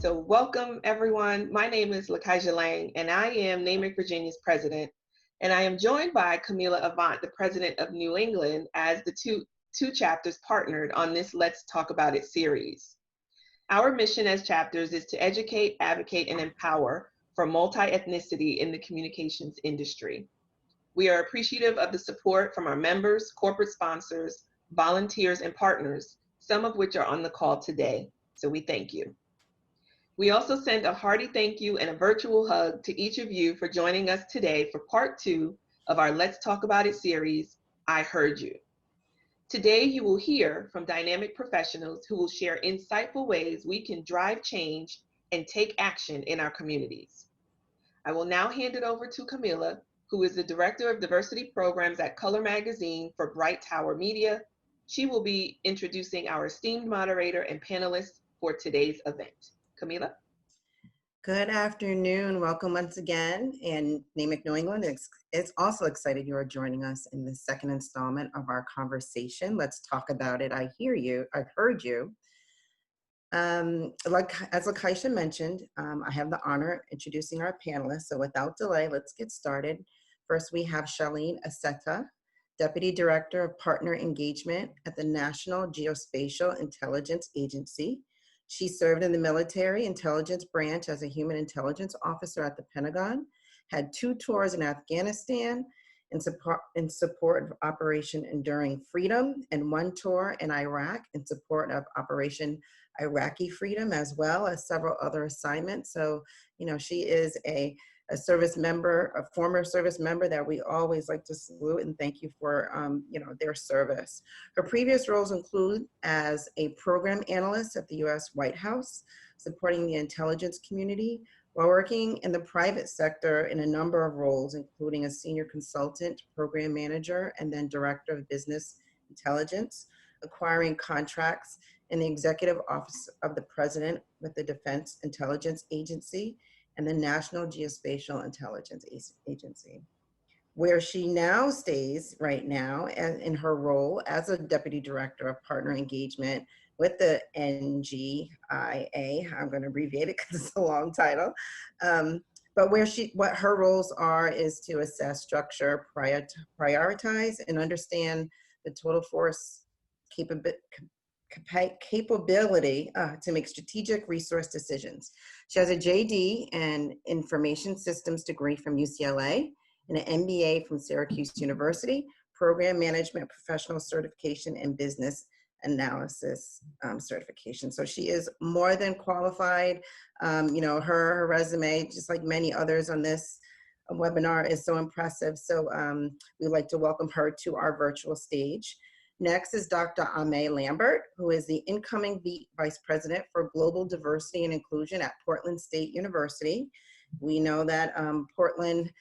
So welcome everyone. My name is Alleyne and I am NAMIC-Virginia's president. And I am joined by Camila Avant, the president of New England, as the two chapters partnered on this Let's Talk About It series. Our mission as chapters is to educate, advocate, and empower for multi-ethnicity in the communications industry. We are appreciative of the support from our members, corporate sponsors, volunteers, and partners, some of which are on the call today. So we thank you. We also send a hearty thank you and a virtual hug to each of you for joining us today for part 2 of our Let's Talk About It series, I Heard You. Today, you will hear from dynamic professionals who will share insightful ways we can drive change and take action in our communities. I will now hand it over to Camila, who is the Director of Diversity Programs at Color Magazine for Bright Tower Media. She will be introducing our esteemed moderator and panelists for today's event. Camila? Good afternoon. Welcome once again. And NAMIC-New England is also excited you are joining us in the second installment of our conversation. Let's talk about it. I hear you. I heard you. As Lakeisha mentioned, I have the honor of introducing our panelists. So without delay, let's get started. First, we have Charlene Accetta, Deputy Director of Partner Engagement at the National Geospatial-Intelligence Agency. She served in the military intelligence branch as a human intelligence officer at the Pentagon, had 2 tours in Afghanistan in support of Operation Enduring Freedom, and 1 tour in Iraq in support of Operation Iraqi Freedom, as well as several other assignments. So, she is a service member, a former service member that we always like to salute and thank you for, their service. Her previous roles include as a program analyst at the U.S. White House, supporting the intelligence community, while working in the private sector in a number of roles, including a senior consultant, program manager, and then director of business intelligence, acquiring contracts in the executive office of the president with the Defense Intelligence Agency and the National Geospatial-Intelligence Agency, where she now stays right now in her role as a Deputy Director of Partner Engagement with the NGIA. I'm going to abbreviate it because it's a long title. But what her roles are is to assess, structure, prioritize, and understand the total force capability to make strategic resource decisions. She has a JD and Information Systems degree from UCLA and an MBA from Syracuse University, Program Management Professional Certification and Business Analysis certification. So she is more than qualified. Her resume, just like many others on this webinar, is so impressive. So we'd like to welcome her to our virtual stage. Next is Dr. Lambert, who is the incoming Vice President for Global Diversity and Inclusion at Portland State University. We know that Portland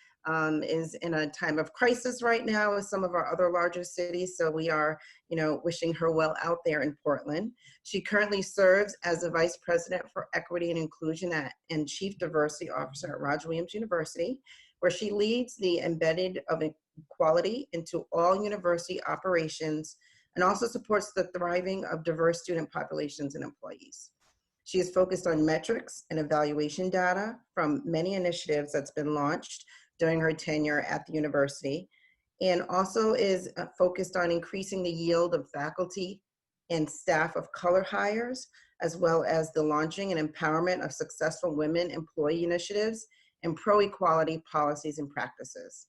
is in a time of crisis right now with some of our other larger cities, so we are, wishing her well out there in Portland. She currently serves as the Vice President for Equity and Inclusion and Chief Diversity Officer at Roger Williams University, where she leads the embedded of equality into all university operations and also supports the thriving of diverse student populations and employees. She is focused on metrics and evaluation data from many initiatives that's been launched during her tenure at the university, and also is focused on increasing the yield of faculty and staff of color hires, as well as the launching and empowerment of successful women employee initiatives and pro-equality policies and practices.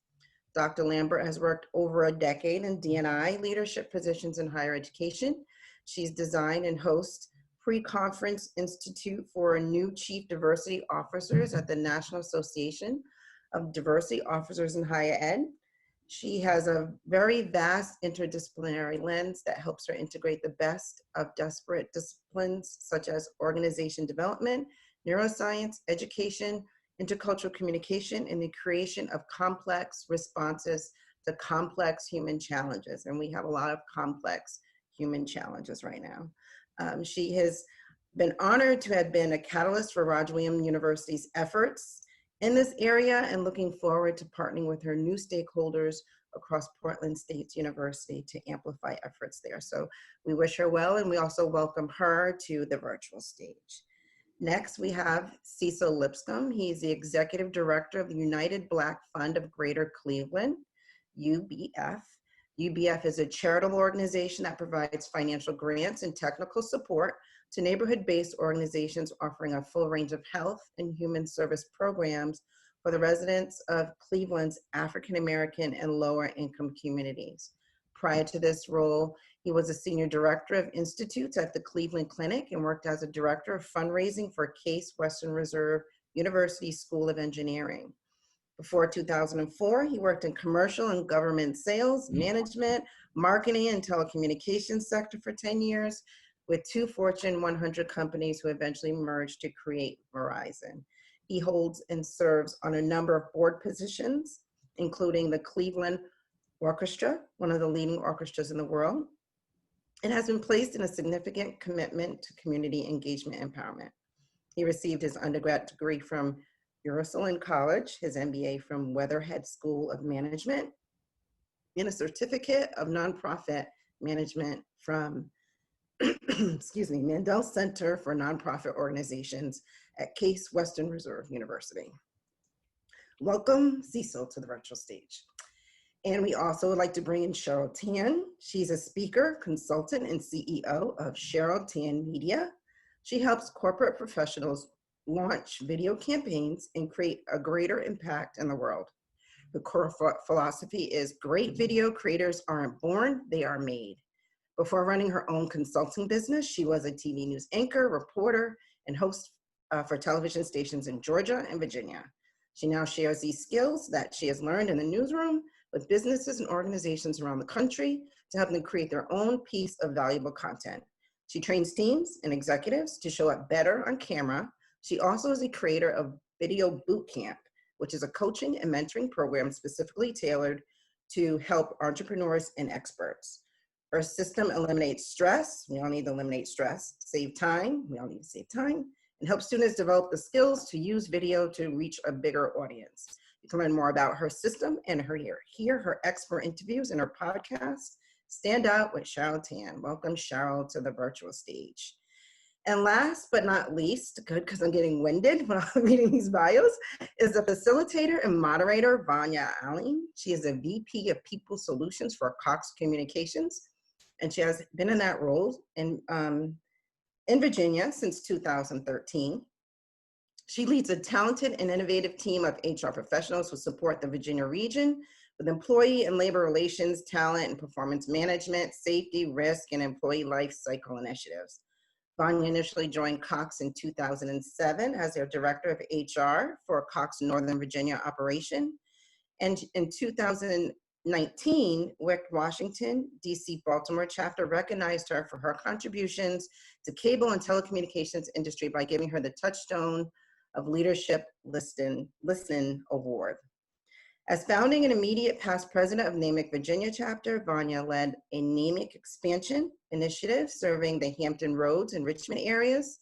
Dr. Lambert has worked over a decade in D&I leadership positions in higher education. She's designed and hosts pre-conference institute for new chief diversity officers at the National Association of Diversity Officers in Higher Ed. She has a very vast interdisciplinary lens that helps her integrate the best of disparate disciplines such as organization development, neuroscience, education, intercultural communication, and the creation of complex responses to complex human challenges. And we have a lot of complex human challenges right now. She has been honored to have been a catalyst for Roger Williams University's efforts in this area and looking forward to partnering with her new stakeholders across Portland State University to amplify efforts there. So we wish her well, and we also welcome her to the virtual stage. Next, we have Cecil Lipscomb. He's the Executive Director of the United Black Fund of Greater Cleveland, UBF. UBF is a charitable organization that provides financial grants and technical support to neighborhood-based organizations offering a full range of health and human service programs for the residents of Cleveland's African American and lower income communities. Prior to this role, he was a senior director of institutes at the Cleveland Clinic and worked as a director of fundraising for Case Western Reserve University School of Engineering. Before 2004, he worked in commercial and government sales, management, marketing, and telecommunications sector for 10 years with 2 Fortune 100 companies who eventually merged to create Verizon. He holds and serves on a number of board positions, including the Cleveland Orchestra, one of the leading orchestras in the world, and has been placed in a significant commitment to community engagement empowerment. He received his undergrad degree from Ursuline College, his MBA from Weatherhead School of Management, and a certificate of nonprofit management from excuse me, Mandel Center for Nonprofit Organizations at Case Western Reserve University. Welcome, Cecil, to the virtual stage. And we also would like to bring in Cheryl Tan. She's a speaker, consultant, and CEO of Cheryl Tan Media. She helps corporate professionals launch video campaigns and create a greater impact in the world. The core philosophy is great video creators aren't born, they are made. Before running her own consulting business, she was a TV news anchor, reporter, and host for television stations in Georgia and Virginia. She now shares these skills that she has learned in the newsroom with businesses and organizations around the country to help them create their own piece of valuable content. She trains teams and executives to show up better on camera. She also is a creator of Video Boot Camp, which is a coaching and mentoring program specifically tailored to help entrepreneurs and experts. Her system eliminates stress. We all need to eliminate stress. Save time. We all need to save time. And help students develop the skills to use video to reach a bigger audience. You can learn more about her system and hear her expert interviews in her podcast, Stand Out with Cheryl Tan. Welcome, Cheryl, to the virtual stage. And last but not least, good because I'm getting winded when I'm reading these bios, is the facilitator and moderator, Vonya Alleyne. She is a VP of People Solutions for Cox Communications, and she has been in that role in Virginia since 2013. She leads a talented and innovative team of HR professionals who support the Virginia region with employee and labor relations, talent and performance management, safety, risk, and employee life cycle initiatives. Vonya initially joined Cox in 2007 as their director of HR for Cox Northern Virginia operation. And in 2019, WIC Washington, DC, Baltimore chapter recognized her for her contributions to cable and telecommunications industry by giving her the Touchstone of Leadership Listen Award. As founding and immediate past president of NAMIC-Virginia chapter, Vonya led a NAMIC expansion initiative serving the Hampton Roads and Richmond areas.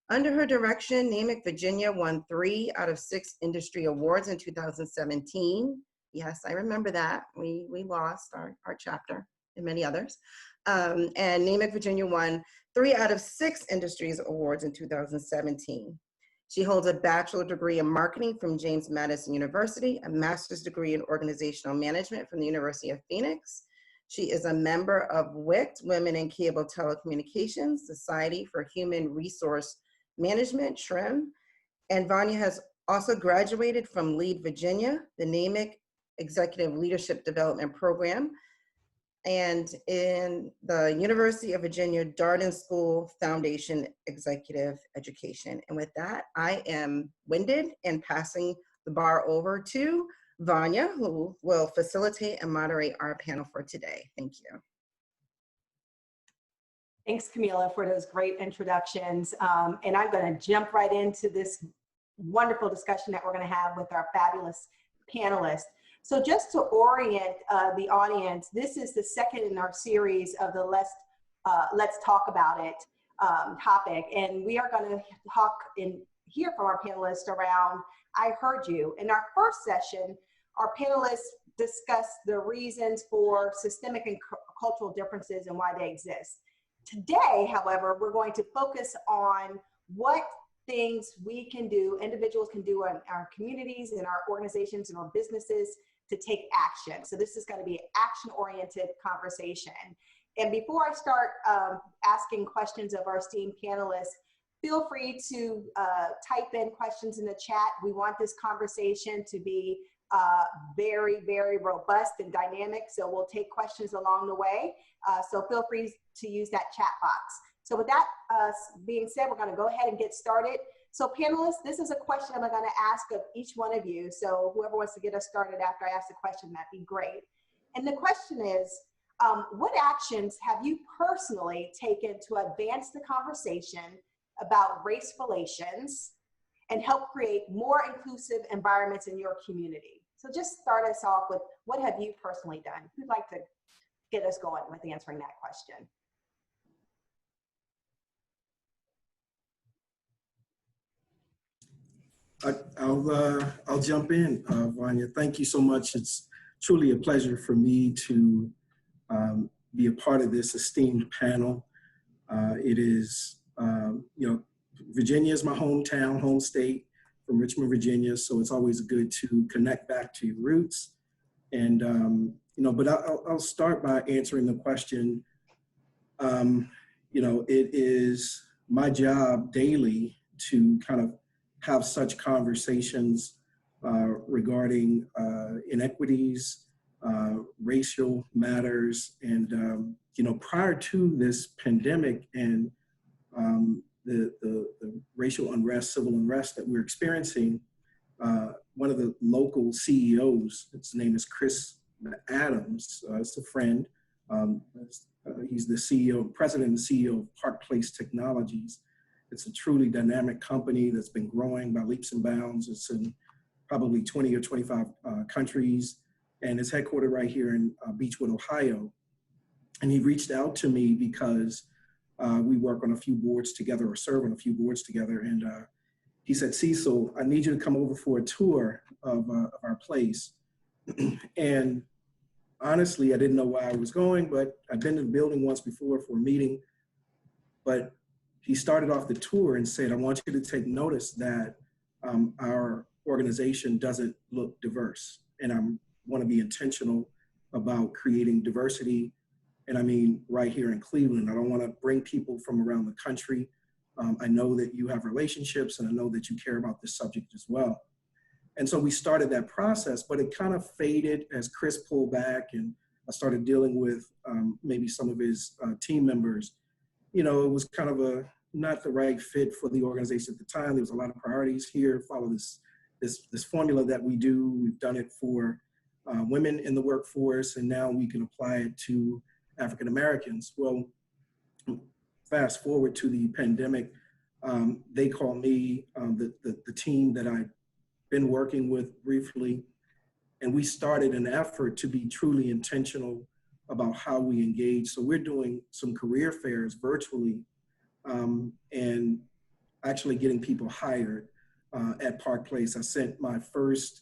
Under her direction, NAMIC-Virginia won 3 out of 6 industry awards in 2017. Yes, I remember that. We lost our chapter and many others. And NAMIC-Virginia won 3 out of 6 industries awards in 2017. She holds a bachelor's degree in marketing from James Madison University, a master's degree in organizational management from the University of Phoenix. She is a member of WICT, Women in Cable Telecommunications, Society for Human Resource Management, SHRM. And Vonya has also graduated from Lead Virginia, the NAMIC Executive Leadership Development Program, and in the University of Virginia Darden School Foundation Executive Education. And with that, I am winded and passing the bar over to Vonya, who will facilitate and moderate our panel for today. Thank you. Thanks, Camila, for those great introductions. And I'm going to jump right into this wonderful discussion that we're going to have with our fabulous panelists. So just to orient the audience, this is the second in our series of the Let's Talk About It topic. And we are going to talk and hear from our panelists around I Heard You. In our first session, our panelists discussed the reasons for systemic and cultural differences and why they exist. Today, however, we're going to focus on what things we can do, individuals can do in our communities, in our organizations, in our businesses to take action. So this is going to be an action-oriented conversation. And before I start asking questions of our esteemed panelists, feel free to type in questions in the chat. We want this conversation to be very, very robust and dynamic. So we'll take questions along the way. So feel free to use that chat box. So with that being said, we're going to go ahead and get started. So panelists, this is a question I'm going to ask of each one of you. So whoever wants to get us started after I ask the question, that'd be great. And the question is, what actions have you personally taken to advance the conversation about race relations and help create more inclusive environments in your community? So just start us off with, what have you personally done? Who'd like to get us going with answering that question? I'll jump in, Vonya. Thank you so much. It's truly a pleasure for me to be a part of this esteemed panel. It is, Virginia is my hometown, home state, from Richmond, Virginia. So it's always good to connect back to your roots. And, but I'll start by answering the question. It is my job daily to kind of have such conversations regarding inequities, racial matters. And, prior to this pandemic and the racial unrest, civil unrest that we're experiencing, one of the local CEOs, his name is Chris Adams, it's a friend. He's the CEO, president and CEO of Park Place Technologies. It's a truly dynamic company that's been growing by leaps and bounds. It's in probably 20 or 25 countries, and it's headquartered right here in Beechwood, Ohio. And he reached out to me because we work on a few boards together, or serve on a few boards together. And he said, Cecil, I need you to come over for a tour of our place. And honestly, I didn't know why I was going, but I'd been to the building once before for a meeting. But he started off the tour and said, I want you to take notice that our organization doesn't look diverse. And I want to be intentional about creating diversity. And I mean, right here in Cleveland, I don't want to bring people from around the country. I know that you have relationships, and I know that you care about this subject as well. And so we started that process, but it kind of faded as Chris pulled back, and I started dealing with maybe some of his team members. It was kind of not the right fit for the organization at the time. There was a lot of priorities here, follow this formula that we do. We've done it for women in the workforce, and now we can apply it to African Americans. Well, fast forward to the pandemic, they call me, the team that I've been working with briefly, and we started an effort to be truly intentional about how we engage. So we're doing some career fairs virtually, and actually getting people hired at Park Place. I sent my first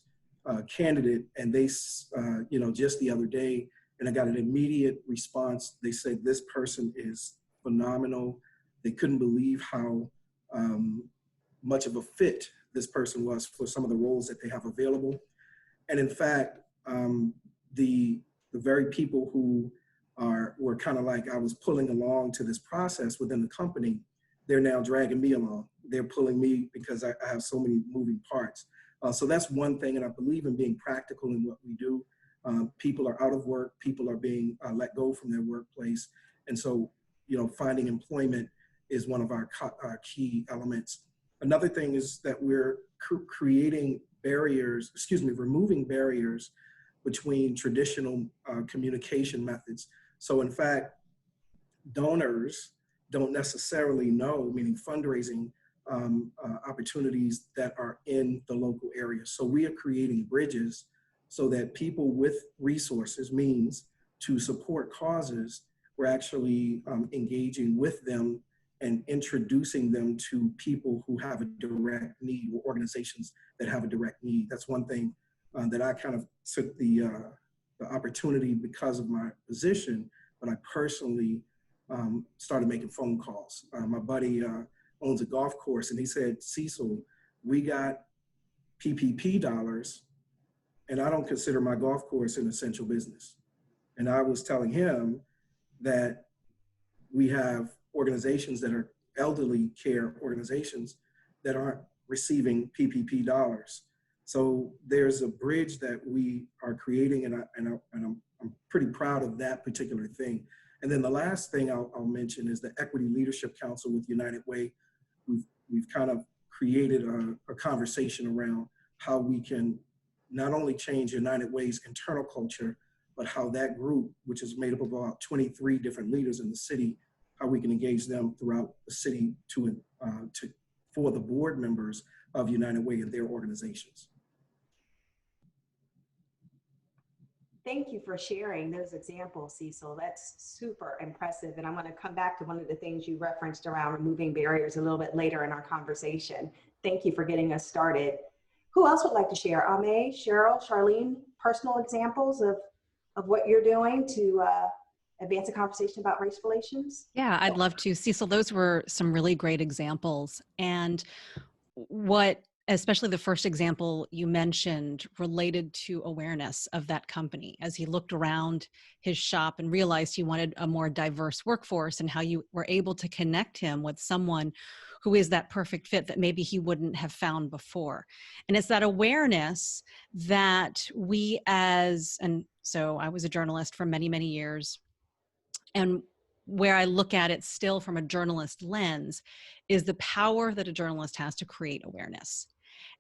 candidate, and they, just the other day, and I got an immediate response. They said, this person is phenomenal. They couldn't believe how much of a fit this person was for some of the roles that they have available. And in fact, the very people who were kind of like I was pulling along to this process within the company, they're now dragging me along. They're pulling me because I have so many moving parts. So that's one thing, and I believe in being practical in what we do. People are out of work, people are being let go from their workplace. And so, finding employment is one of our key elements. Another thing is that we're creating barriers, removing barriers between traditional communication methods. So in fact, donors don't necessarily know, meaning fundraising opportunities that are in the local area. So we are creating bridges so that people with resources, means to support causes, we're actually engaging with them and introducing them to people who have a direct need, or organizations that have a direct need. That's one thing that I kind of took the opportunity because of my position, but I personally started making phone calls. My buddy, one owns a golf course, and he said, Cecil, we got PPP dollars, and I don't consider my golf course an essential business. And I was telling him that we have organizations that are elderly care organizations that aren't receiving PPP dollars. So there's a bridge that we are creating, and I'm pretty proud of that particular thing. And then the last thing I'll mention is the Equity Leadership Council with United Way. We've kind of created a conversation around how we can not only change United Way's internal culture, but how that group, which is made up of about 23 different leaders in the city, how we can engage them throughout the city for the board members of United Way and their organizations. Thank you for sharing those examples, Cecil. That's super impressive. And I'm going to come back to one of the things you referenced around removing barriers a little bit later in our conversation. Thank you for getting us started. Who else would like to share? Ame, Cheryl, Charlene, personal examples of what you're doing to advance a conversation about race relations? Yeah, I'd love to. Cecil, those were some really great examples. And especially the first example you mentioned related to awareness of that company, as he looked around his shop and realized he wanted a more diverse workforce, and how you were able to connect him with someone who is that perfect fit that maybe he wouldn't have found before. And it's that awareness that and so I was a journalist for many, many years. And where I look at it still from a journalist lens is the power that a journalist has to create awareness.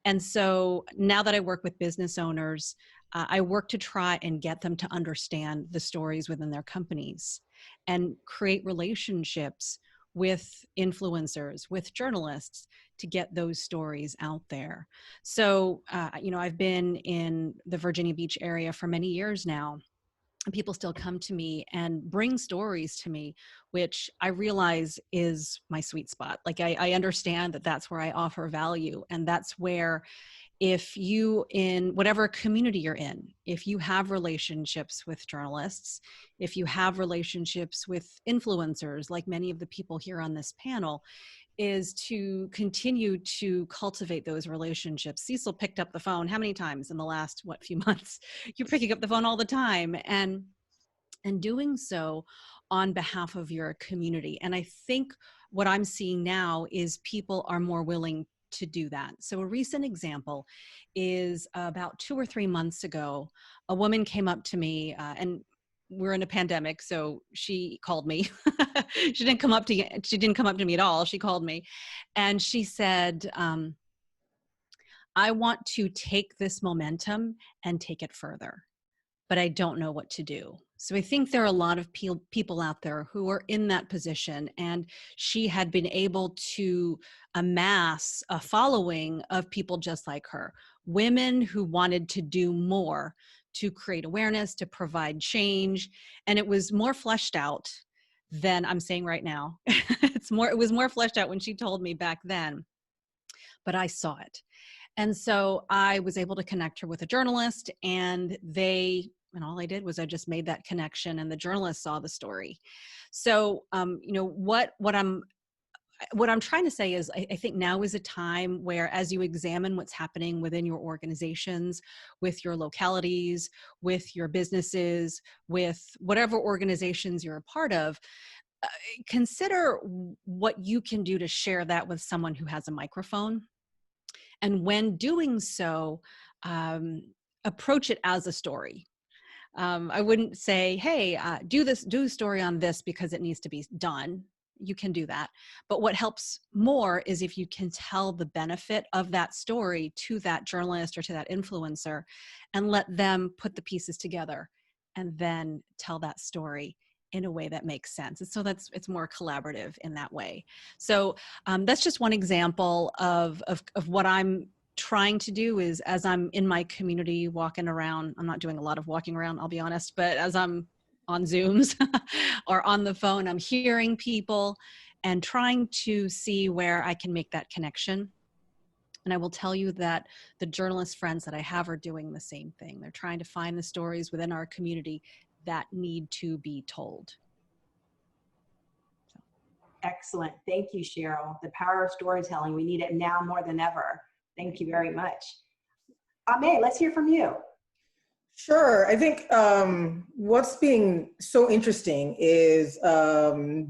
And so now that I work with business owners, I work to try and get them to understand the stories within their companies and create relationships with influencers, with journalists, to get those stories out there. So, I've been in the Virginia Beach area for many years now. People still come to me and bring stories to me, which I realize is my sweet spot. Like I understand that that's where I offer value. And that's where, if you, in whatever community you're in, if you have relationships with journalists, if you have relationships with influencers, like many of the people here on this panel, is to continue to cultivate those relationships. Cecil picked up the phone how many times in the last, few months? You're picking up the phone all the time, and doing so on behalf of your community. And I think what I'm seeing now is people are more willing to do that. So a recent example is about 2 or 3 months ago, a woman came up to me, and we're in a pandemic, so she called me. She didn't come up to me at all. She called me, and she said, I want to take this momentum and take it further, but I don't know what to do. So I think there are a lot of people out there who are in that position, and she had been able to amass a following of people just like her, women who wanted to do more to create awareness, to provide change. And it was more fleshed out than I'm saying right now. It was more fleshed out when she told me back then, but I saw it. And so I was able to connect her with a journalist, and all I did was I just made that connection, and the journalist saw the story. So, what I'm trying to say is I think now is a time where, as you examine what's happening within your organizations, with your localities, with your businesses, with whatever organizations you're a part of, consider what you can do to share that with someone who has a microphone. And when doing so, approach it as a story. I wouldn't say, hey, do a story on this because it needs to be done. You can do that. But what helps more is if you can tell the benefit of that story to that journalist or to that influencer, and let them put the pieces together and then tell that story in a way that makes sense. And so it's more collaborative in that way. So that's just one example of what I'm trying to do, is as I'm in my community walking around, I'm not doing a lot of walking around, I'll be honest, but as I'm on Zooms or on the phone, I'm hearing people and trying to see where I can make that connection. And I will tell you that the journalist friends that I have are doing the same thing. They're trying to find the stories within our community that need to be told. Excellent. Thank you, Cheryl. The power of storytelling. We need it now more than ever. Thank you very much. Alleyne, let's hear from you. Sure. I think what's being so interesting is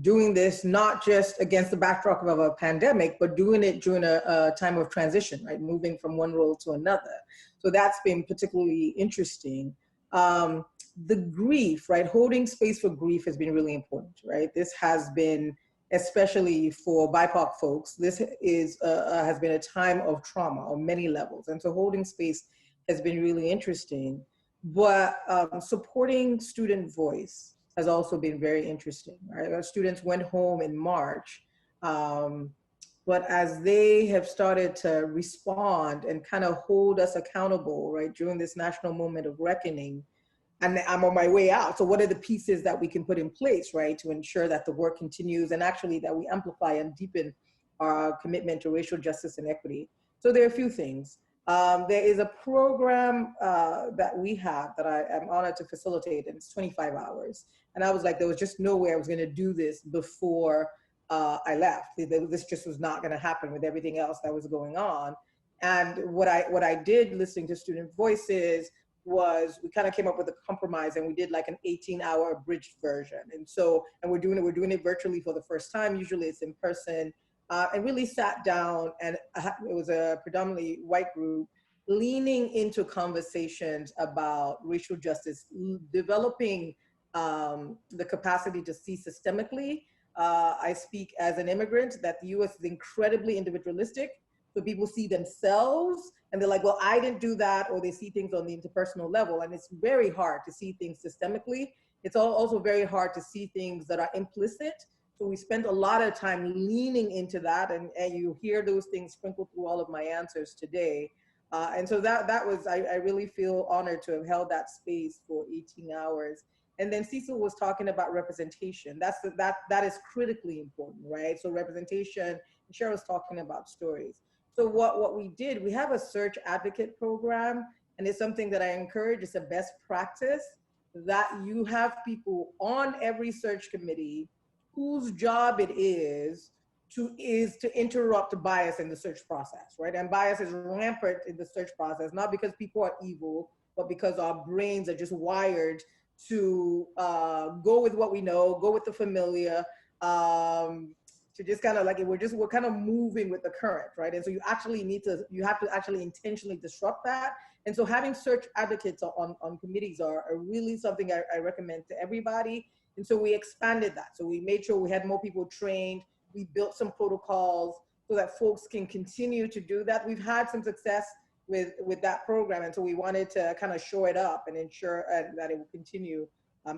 doing this not just against the backdrop of a pandemic, but doing it during a time of transition, right? Moving from one role to another. So that's been particularly interesting. The grief, right? Holding space for grief has been really important, right? This has been, especially for BIPOC folks, this is has been a time of trauma on many levels. And so holding space has been really interesting. But supporting student voice has also been very interesting, right? Our students went home in March, but as they have started to respond and kind of hold us accountable, right, during this national moment of reckoning, and I'm on my way out. So what are the pieces that we can put in place, right, to ensure that the work continues and actually that we amplify and deepen our commitment to racial justice and equity? So there are a few things. There is a program that we have that I am honored to facilitate, and it's 25 hours. And I was like, there was just no way I was going to do this before I left. This just was not going to happen with everything else that was going on. And what I did listening to student voices was we kind of came up with a compromise, and we did like an 18-hour abridged version. And so, and we're doing it virtually for the first time. Usually it's in person. And really sat down, and it was a predominantly white group, leaning into conversations about racial justice, developing the capacity to see systemically. I speak as an immigrant that the US is incredibly individualistic. So people see themselves and they're like, well, I didn't do that, or they see things on the interpersonal level. And it's very hard to see things systemically. It's also very hard to see things that are implicit. So we spent a lot of time leaning into that, and you hear those things sprinkled through all of my answers today. And so that was, I really feel honored to have held that space for 18 hours. And then Cecil was talking about representation. That is critically important, right? So representation, and Cheryl was talking about stories. So what we did, we have a search advocate program, and it's something that I encourage. It's a best practice that you have people on every search committee whose job it is to interrupt bias in the search process, right? And bias is rampant in the search process, not because people are evil, but because our brains are just wired to go with what we know, go with the familiar, to just kind of like, we're kind of moving with the current, right? And so you have to actually intentionally disrupt that. And so having search advocates on committees are really something I recommend to everybody. And so we expanded that. So we made sure we had more people trained. We built some protocols so that folks can continue to do that. We've had some success with that program. And so we wanted to kind of shore it up and ensure that it will continue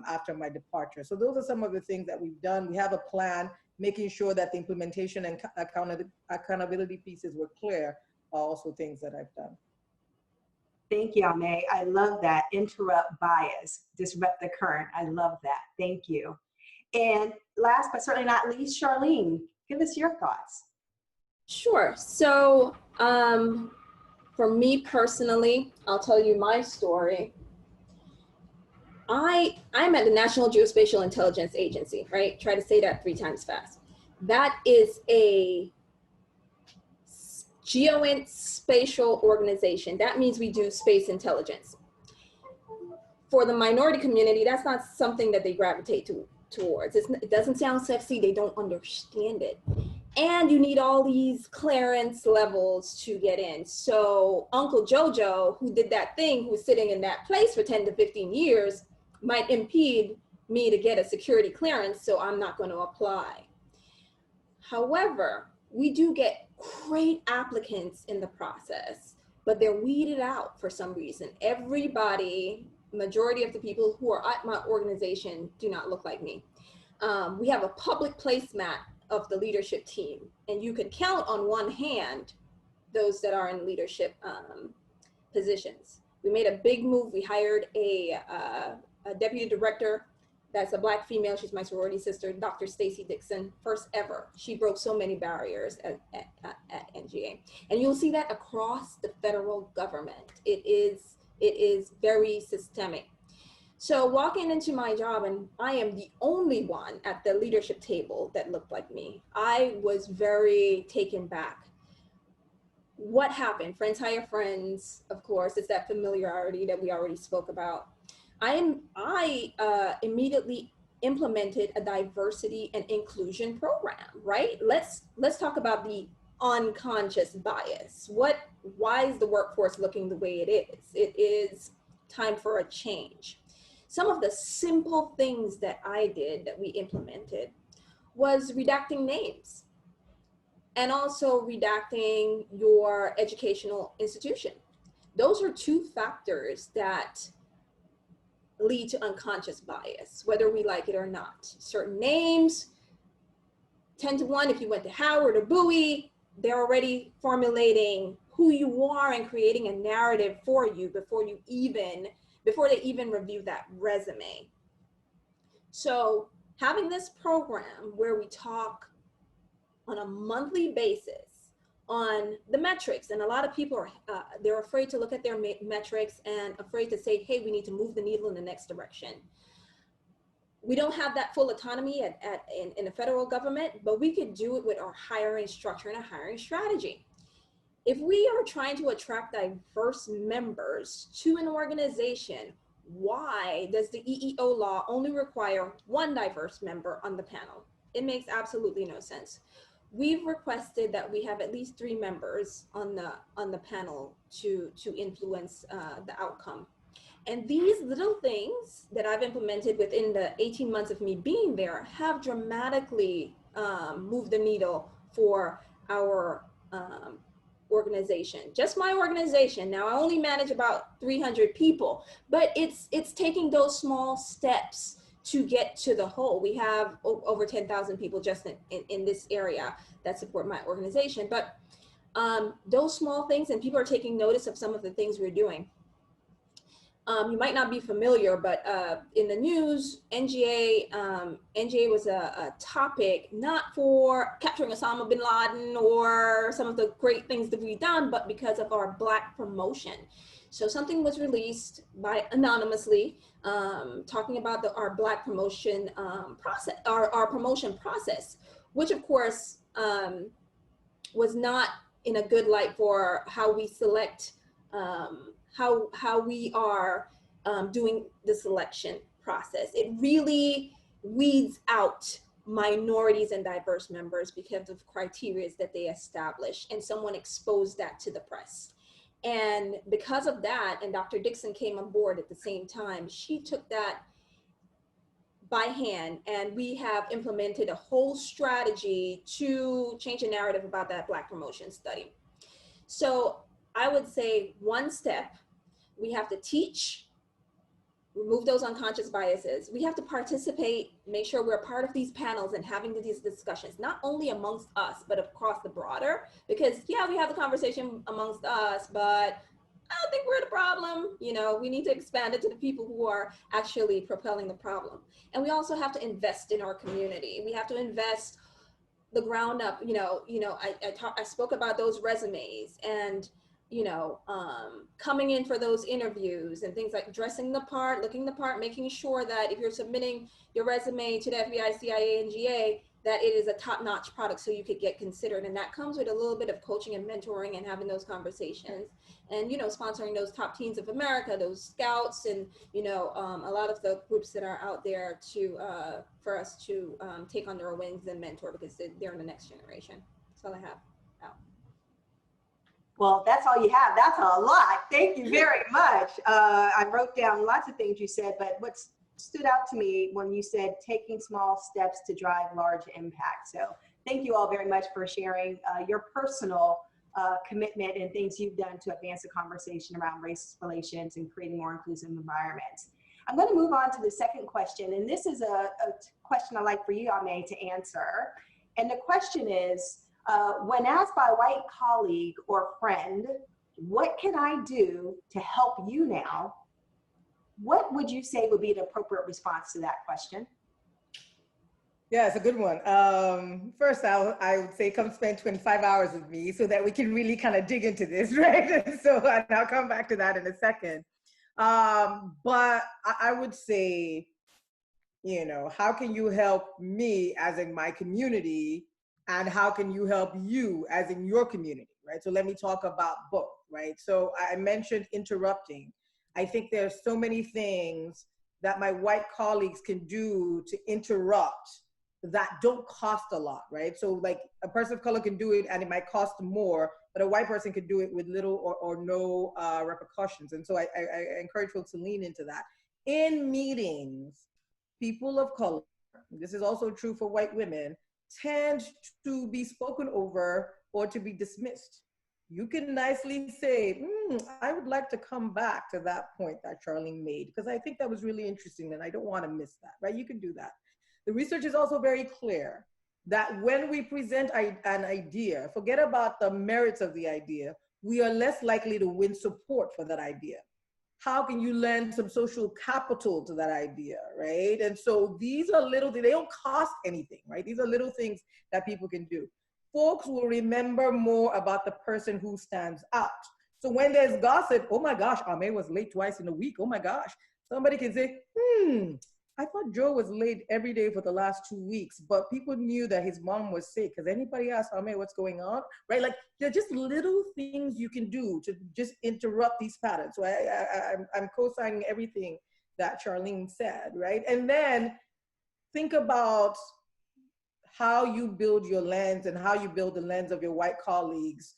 after my departure. So those are some of the things that we've done. We have a plan, making sure that the implementation and accountability pieces were clear are also things that I've done. Thank you, Alleyne. I love that. Interrupt bias, disrupt the current. I love that. Thank you. And last but certainly not least, Charlene, give us your thoughts. Sure. So for me personally, I'll tell you my story. I'm at the National Geospatial-Intelligence Agency, right? Try to say that 3 times fast. That is a geospatial organization. That means we do space intelligence. For the minority community, that's not something that they gravitate towards. It doesn't sound sexy, they don't understand it. And you need all these clearance levels to get in. So Uncle Jojo, who did that thing, who was sitting in that place for 10 to 15 years, might impede me to get a security clearance, so I'm not going to apply. However, we do get great applicants in the process, but they're weeded out for some reason. Everybody, majority of the people who are at my organization do not look like me. We have a public placemat of the leadership team, and you can count on one hand those that are in leadership positions. We made a big move. We hired a deputy director that's a Black female. She's my sorority sister, Dr. Stacy Dixon, first ever. She broke so many barriers at NGA. And you'll see that across the federal government. It is very systemic. So walking into my job, and I am the only one at the leadership table that looked like me, I was very taken back. What happened? Friends hire friends, of course, it's that familiarity that we already spoke about. I immediately implemented a diversity and inclusion program, right? Let's talk about the unconscious bias. Why is the workforce looking the way it is? It is time for a change. Some of the simple things that I did that we implemented was redacting names and also redacting your educational institution. Those are two factors that lead to unconscious bias, whether we like it or not. Certain names, 10 to 1, if you went to Howard or Bowie, they're already formulating who you are and creating a narrative for you before they even review that resume. So having this program where we talk on a monthly basis on the metrics, and a lot of people are they're afraid to look at their metrics and afraid to say, hey, we need to move the needle in the next direction. We don't have that full autonomy in the federal government, but we could do it with our hiring structure and a hiring strategy. If we are trying to attract diverse members to an organization, why does the EEO law only require one diverse member on the panel? It makes absolutely no sense. We've requested that we have at least 3 members on the panel to influence the outcome. And these little things that I've implemented within the 18 months of me being there have dramatically moved the needle for our organization. Just my organization. Now I only manage about 300 people, but it's taking those small steps to get to the whole. We have over 10,000 people just in this area that support my organization. But those small things, and people are taking notice of some of the things we're doing. You might not be familiar, but in the news, NGA was a topic not for capturing Osama bin Laden or some of the great things that we've done, but because of our Black promotion. So something was released by anonymously talking about our Black promotion process, our promotion process, which of course was not in a good light for how we select, how we are doing the selection process. It really weeds out minorities and diverse members because of criteria that they establish, and someone exposed that to the press. And because of that, and Dr. Dixon came on board at the same time, she took that by hand, and we have implemented a whole strategy to change the narrative about that Black promotion study. So I would say one step, we have to teach, remove those unconscious biases. We have to participate, make sure we're part of these panels and having these discussions, not only amongst us, but across the broader, because yeah, we have the conversation amongst us, but I don't think we're the problem. You know, we need to expand it to the people who are actually propelling the problem. And we also have to invest in our community. We have to invest the ground up, I spoke about those resumes and, coming in for those interviews and things like dressing the part, looking the part, making sure that if you're submitting your resume to the FBI, CIA, and GA, that it is a top-notch product so you could get considered. And that comes with a little bit of coaching and mentoring and having those conversations and, sponsoring those top teams of America, those scouts, and, a lot of the groups that are out there to, for us to take under our wings and mentor, because they're in the next generation. That's all I have. Out. Well, that's all you have. That's a lot. Thank you very much. I wrote down lots of things you said, but what's stood out to me when you said taking small steps to drive large impact. So thank you all very much for sharing your personal commitment and things you've done to advance the conversation around race relations and creating more inclusive environments. I'm going to move on to the second question, and this is a question I'd like for you, Alleyne, to answer. And the question is, when asked by a white colleague or friend, what can I do to help you now? What would you say would be the appropriate response to that question? Yeah, it's a good one. First, I would say come spend 25 hours with me so that we can really kind of dig into this, right? So I'll come back to that in a second. But I would say, you know, how can you help me as in my community, and how can you help you as in your community, right? So let me talk about both, right? So I mentioned interrupting. I think there's so many things that my white colleagues can do to interrupt that don't cost a lot, right? So like a person of color can do it and it might cost more, but a white person can do it with little or no repercussions. And so I encourage folks to lean into that. In meetings, people of color, this is also true for white women, tend to be spoken over or to be dismissed. You can nicely say, I would like to come back to that point that Charlene made, because I think that was really interesting and I don't want to miss that, right? You can do that. The research is also very clear that when we present an idea, forget about the merits of the idea, we are less likely to win support for that idea. How can you lend some social capital to that idea, right? And so these are little things, they don't cost anything, right? These are little things that people can do. Folks will remember more about the person who stands out. So when there's gossip, oh my gosh, Alleyne was late twice in a week, oh my gosh. Somebody can say, I thought Joe was late every day for the last 2 weeks, but people knew that his mom was sick. Has anybody asked Alleyne what's going on? Right? Like, they're just little things you can do to just interrupt these patterns. So I'm co-signing everything that Charlene said, right? And then think about how you build your lens and how you build the lens of your white colleagues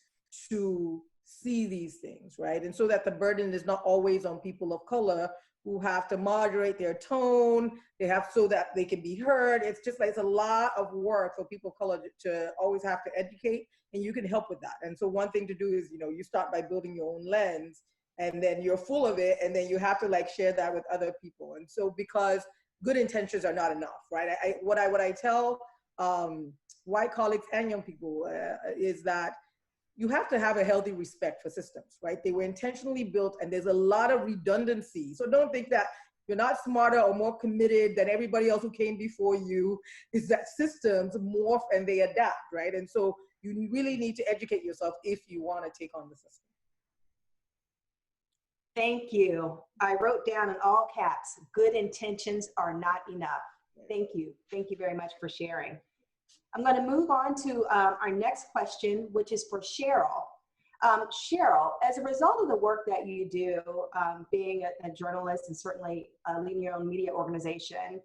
to see these things, right? And so that the burden is not always on people of color who have to moderate their tone, they have so that they can be heard. It's just like, it's a lot of work for people of color to always have to educate, and you can help with that. And so one thing to do is, you know, you start by building your own lens, and then you're full of it, and then you have to like share that with other people. And so because good intentions are not enough, right? What I tell white colleagues and young people is that you have to have a healthy respect for systems, right? They were intentionally built and there's a lot of redundancy. So don't think that you're not smarter or more committed than everybody else who came before you. Is that systems morph and they adapt, right? And so you really need to educate yourself if you want to take on the system. Thank you. I wrote down in all caps, good intentions are not enough. Thank you. Thank you very much for sharing. I'm going to move on to our next question, which is for Cheryl. Cheryl, as a result of the work that you do, being a journalist and certainly leading your own media organization,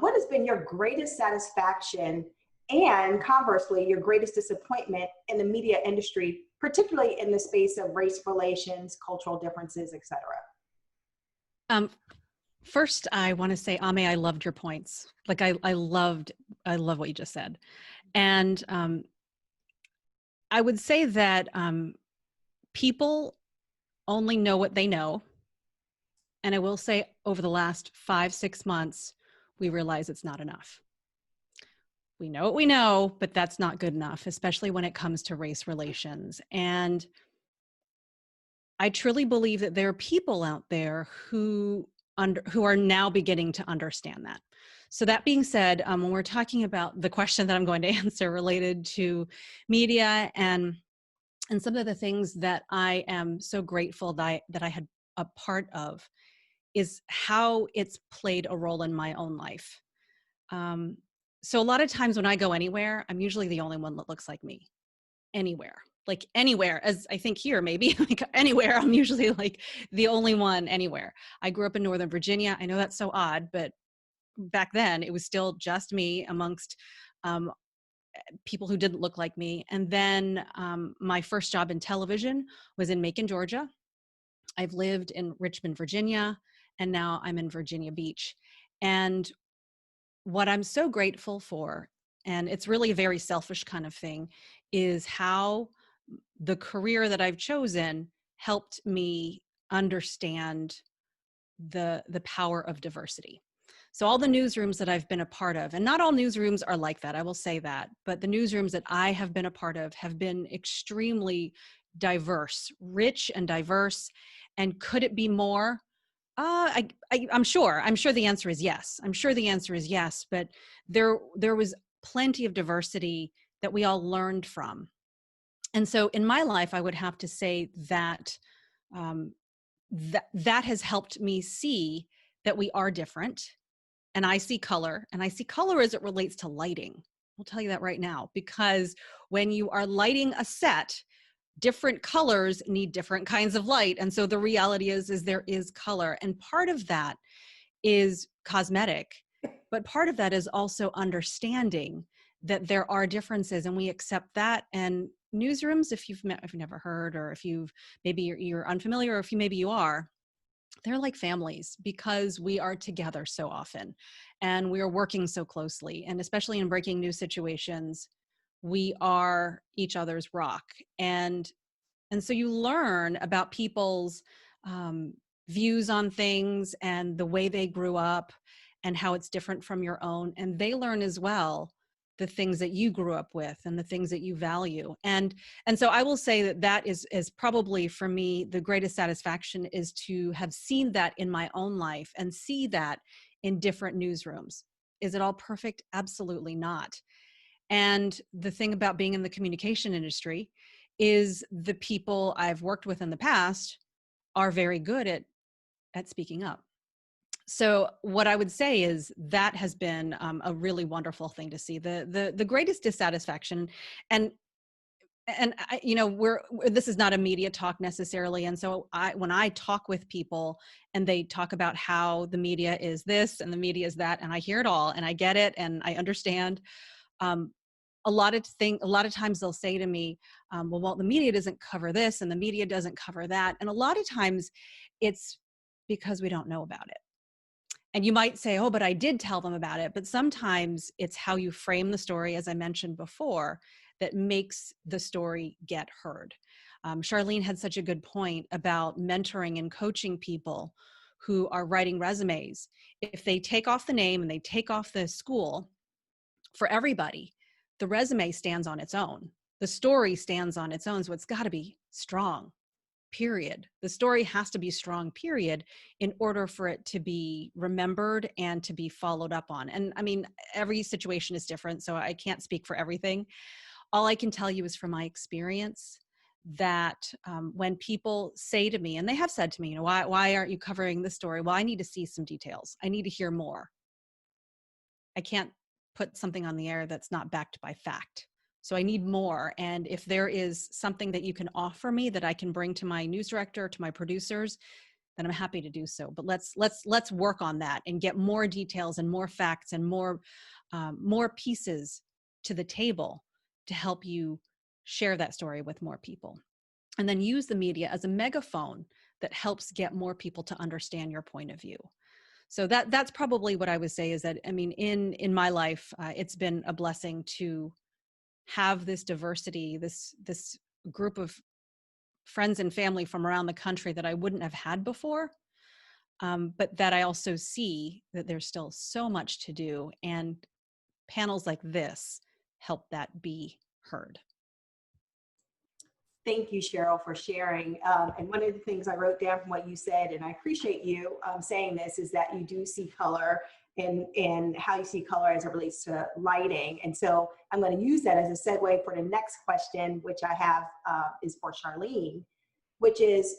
what has been your greatest satisfaction and conversely, your greatest disappointment in the media industry, particularly in the space of race relations, cultural differences, et cetera? First, I want to say, Alleyne, I loved your points. Like I love what you just said. And I would say that people only know what they know. And I will say over the last 5-6 months, we realize it's not enough. We know what we know, but that's not good enough, especially when it comes to race relations. And I truly believe that there are people out there who are now beginning to understand that. So that being said, when we're talking about the question that I'm going to answer related to media and some of the things that I am so grateful that I had a part of is how it's played a role in my own life. So a lot of times when I go anywhere, I'm usually the only one that looks like me. Anywhere, as I think here, maybe like anywhere, I'm usually like the only one anywhere. I grew up in Northern Virginia. I know that's so odd, but back then it was still just me amongst people who didn't look like me. And then my first job in television was in Macon, Georgia. I've lived in Richmond, Virginia, and now I'm in Virginia Beach. And what I'm so grateful for, and it's really a very selfish kind of thing, is how the career that I've chosen helped me understand the power of diversity. So all the newsrooms that I've been a part of, and not all newsrooms are like that, I will say that, but the newsrooms that I have been a part of have been extremely diverse, rich and diverse. And could it be more? I'm sure the answer is yes. I'm sure the answer is yes, but there was plenty of diversity that we all learned from. And so in my life, I would have to say that that has helped me see that we are different. And I see color, and I see color as it relates to lighting. We'll tell you that right now, because when you are lighting a set, different colors need different kinds of light. And so the reality is there is color. And part of that is cosmetic, but part of that is also understanding that there are differences, and we accept that. And newsrooms, if you've never heard, or if maybe you're unfamiliar, or if maybe you are, they're like families, because we are together so often and we are working so closely. And especially in breaking news situations, we are each other's rock. And so you learn about people's views on things and the way they grew up and how it's different from your own. And they learn as well the things that you grew up with and the things that you value. And so I will say that is probably for me, the greatest satisfaction is to have seen that in my own life and see that in different newsrooms. Is it all perfect? Absolutely not. And the thing about being in the communication industry is the people I've worked with in the past are very good at speaking up. So what I would say is that has been a really wonderful thing to see. The greatest dissatisfaction, and I, this is not a media talk necessarily. And so when I talk with people and they talk about how the media is this and the media is that, and I hear it all and I get it and I understand. A lot of times they'll say to me, well, the media doesn't cover this and the media doesn't cover that. And a lot of times it's because we don't know about it. And you might say, oh, but I did tell them about it. But sometimes it's how you frame the story, as I mentioned before, that makes the story get heard. Charlene had such a good point about mentoring and coaching people who are writing resumes. If they take off the name and they take off the school, for everybody, the resume stands on its own. The story stands on its own. So it's got to be strong. Period. The story has to be strong, period, in order for it to be remembered and to be followed up on. And I mean, every situation is different, so I can't speak for everything. All I can tell you is from my experience that when people say to me, and they have said to me, why aren't you covering this story? Well, I need to see some details. I need to hear more. I can't put something on the air that's not backed by fact. So I need more. And if there is something that you can offer me that I can bring to my news director, to my producers, then I'm happy to do so. But let's work on that and get more details and more facts and more pieces to the table to help you share that story with more people. And then use the media as a megaphone that helps get more people to understand your point of view. So that's probably what I would say is that, I mean, in my life, it's been a blessing to have this diversity, this group of friends and family from around the country that I wouldn't have had before, but that I also see that there's still so much to do, and panels like this help that be heard. Thank you, Cheryl, for sharing. And one of the things I wrote down from what you said, and I appreciate you saying this, is that you do see color and how you see color as it relates to lighting. And so I'm going to use that as a segue for the next question, which I have is for Charlene, which is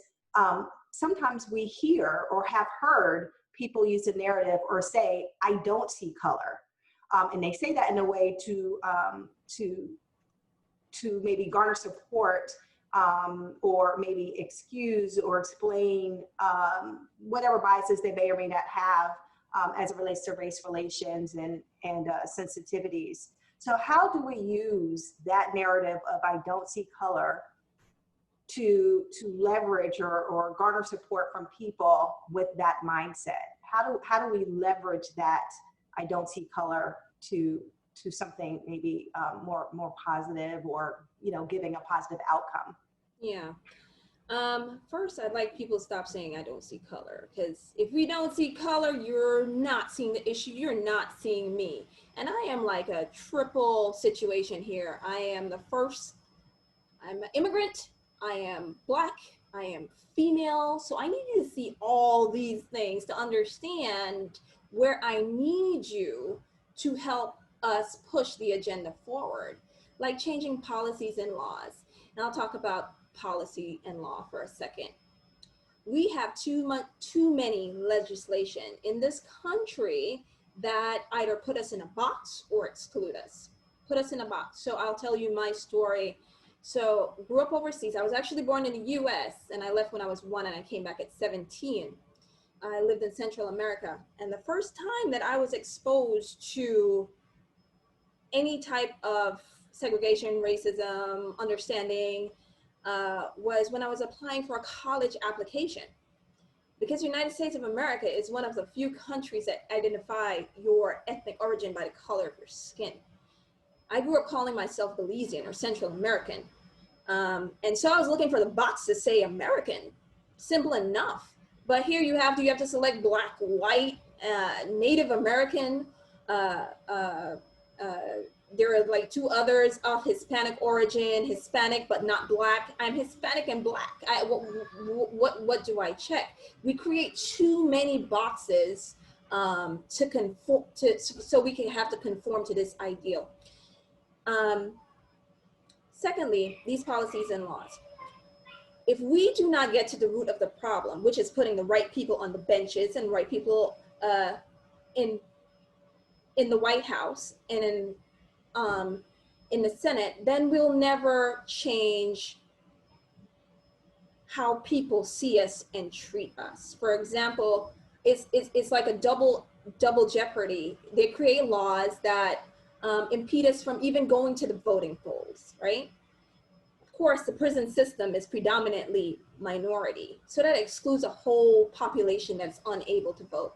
sometimes we hear or have heard people use a narrative or say, I don't see color. And they say that in a way to maybe garner support or maybe excuse or explain whatever biases they may or may not have as it relates to race relations and sensitivities. So how do we use that narrative of I don't see color to leverage or garner support from people with that mindset? How do we leverage that I don't see color to something maybe more positive, or giving a positive outcome? Yeah. First, I'd like people to stop saying I don't see color, because if we don't see color, you're not seeing the issue, you're not seeing me. And I am like a triple situation here. I am I'm an immigrant, I am Black, I am female, so I need you to see all these things to understand where I need you to help us push the agenda forward, like changing policies and laws. And I'll talk about policy and law for a second. we have too many legislation in this country that either put us in a box or exclude us. Put us in a box. So I'll tell you my story. So grew up overseas. I was actually born in the US and I left when I was 1 and I came back at 17. I lived in Central America. And the first time that I was exposed to any type of segregation, racism, understanding was when I was applying for a college application. Because the United States of America is one of the few countries that identify your ethnic origin by the color of your skin. I grew up calling myself Belizean or Central American. And so I was looking for the box to say American, simple enough. But here you have to select black, white, Native American. There are like 2 others of Hispanic origin, Hispanic but not black. I'm Hispanic and black. What do I check? We create too many boxes to conform to, so we can have to conform to this ideal. Secondly, these policies and laws. If we do not get to the root of the problem, which is putting the right people on the benches and right people in the White House and in the Senate, then we'll never change how people see us and treat us. For example, it's like a double jeopardy. They create laws that impede us from even going to the voting polls, right? Of course, the prison system is predominantly minority, so that excludes a whole population that's unable to vote.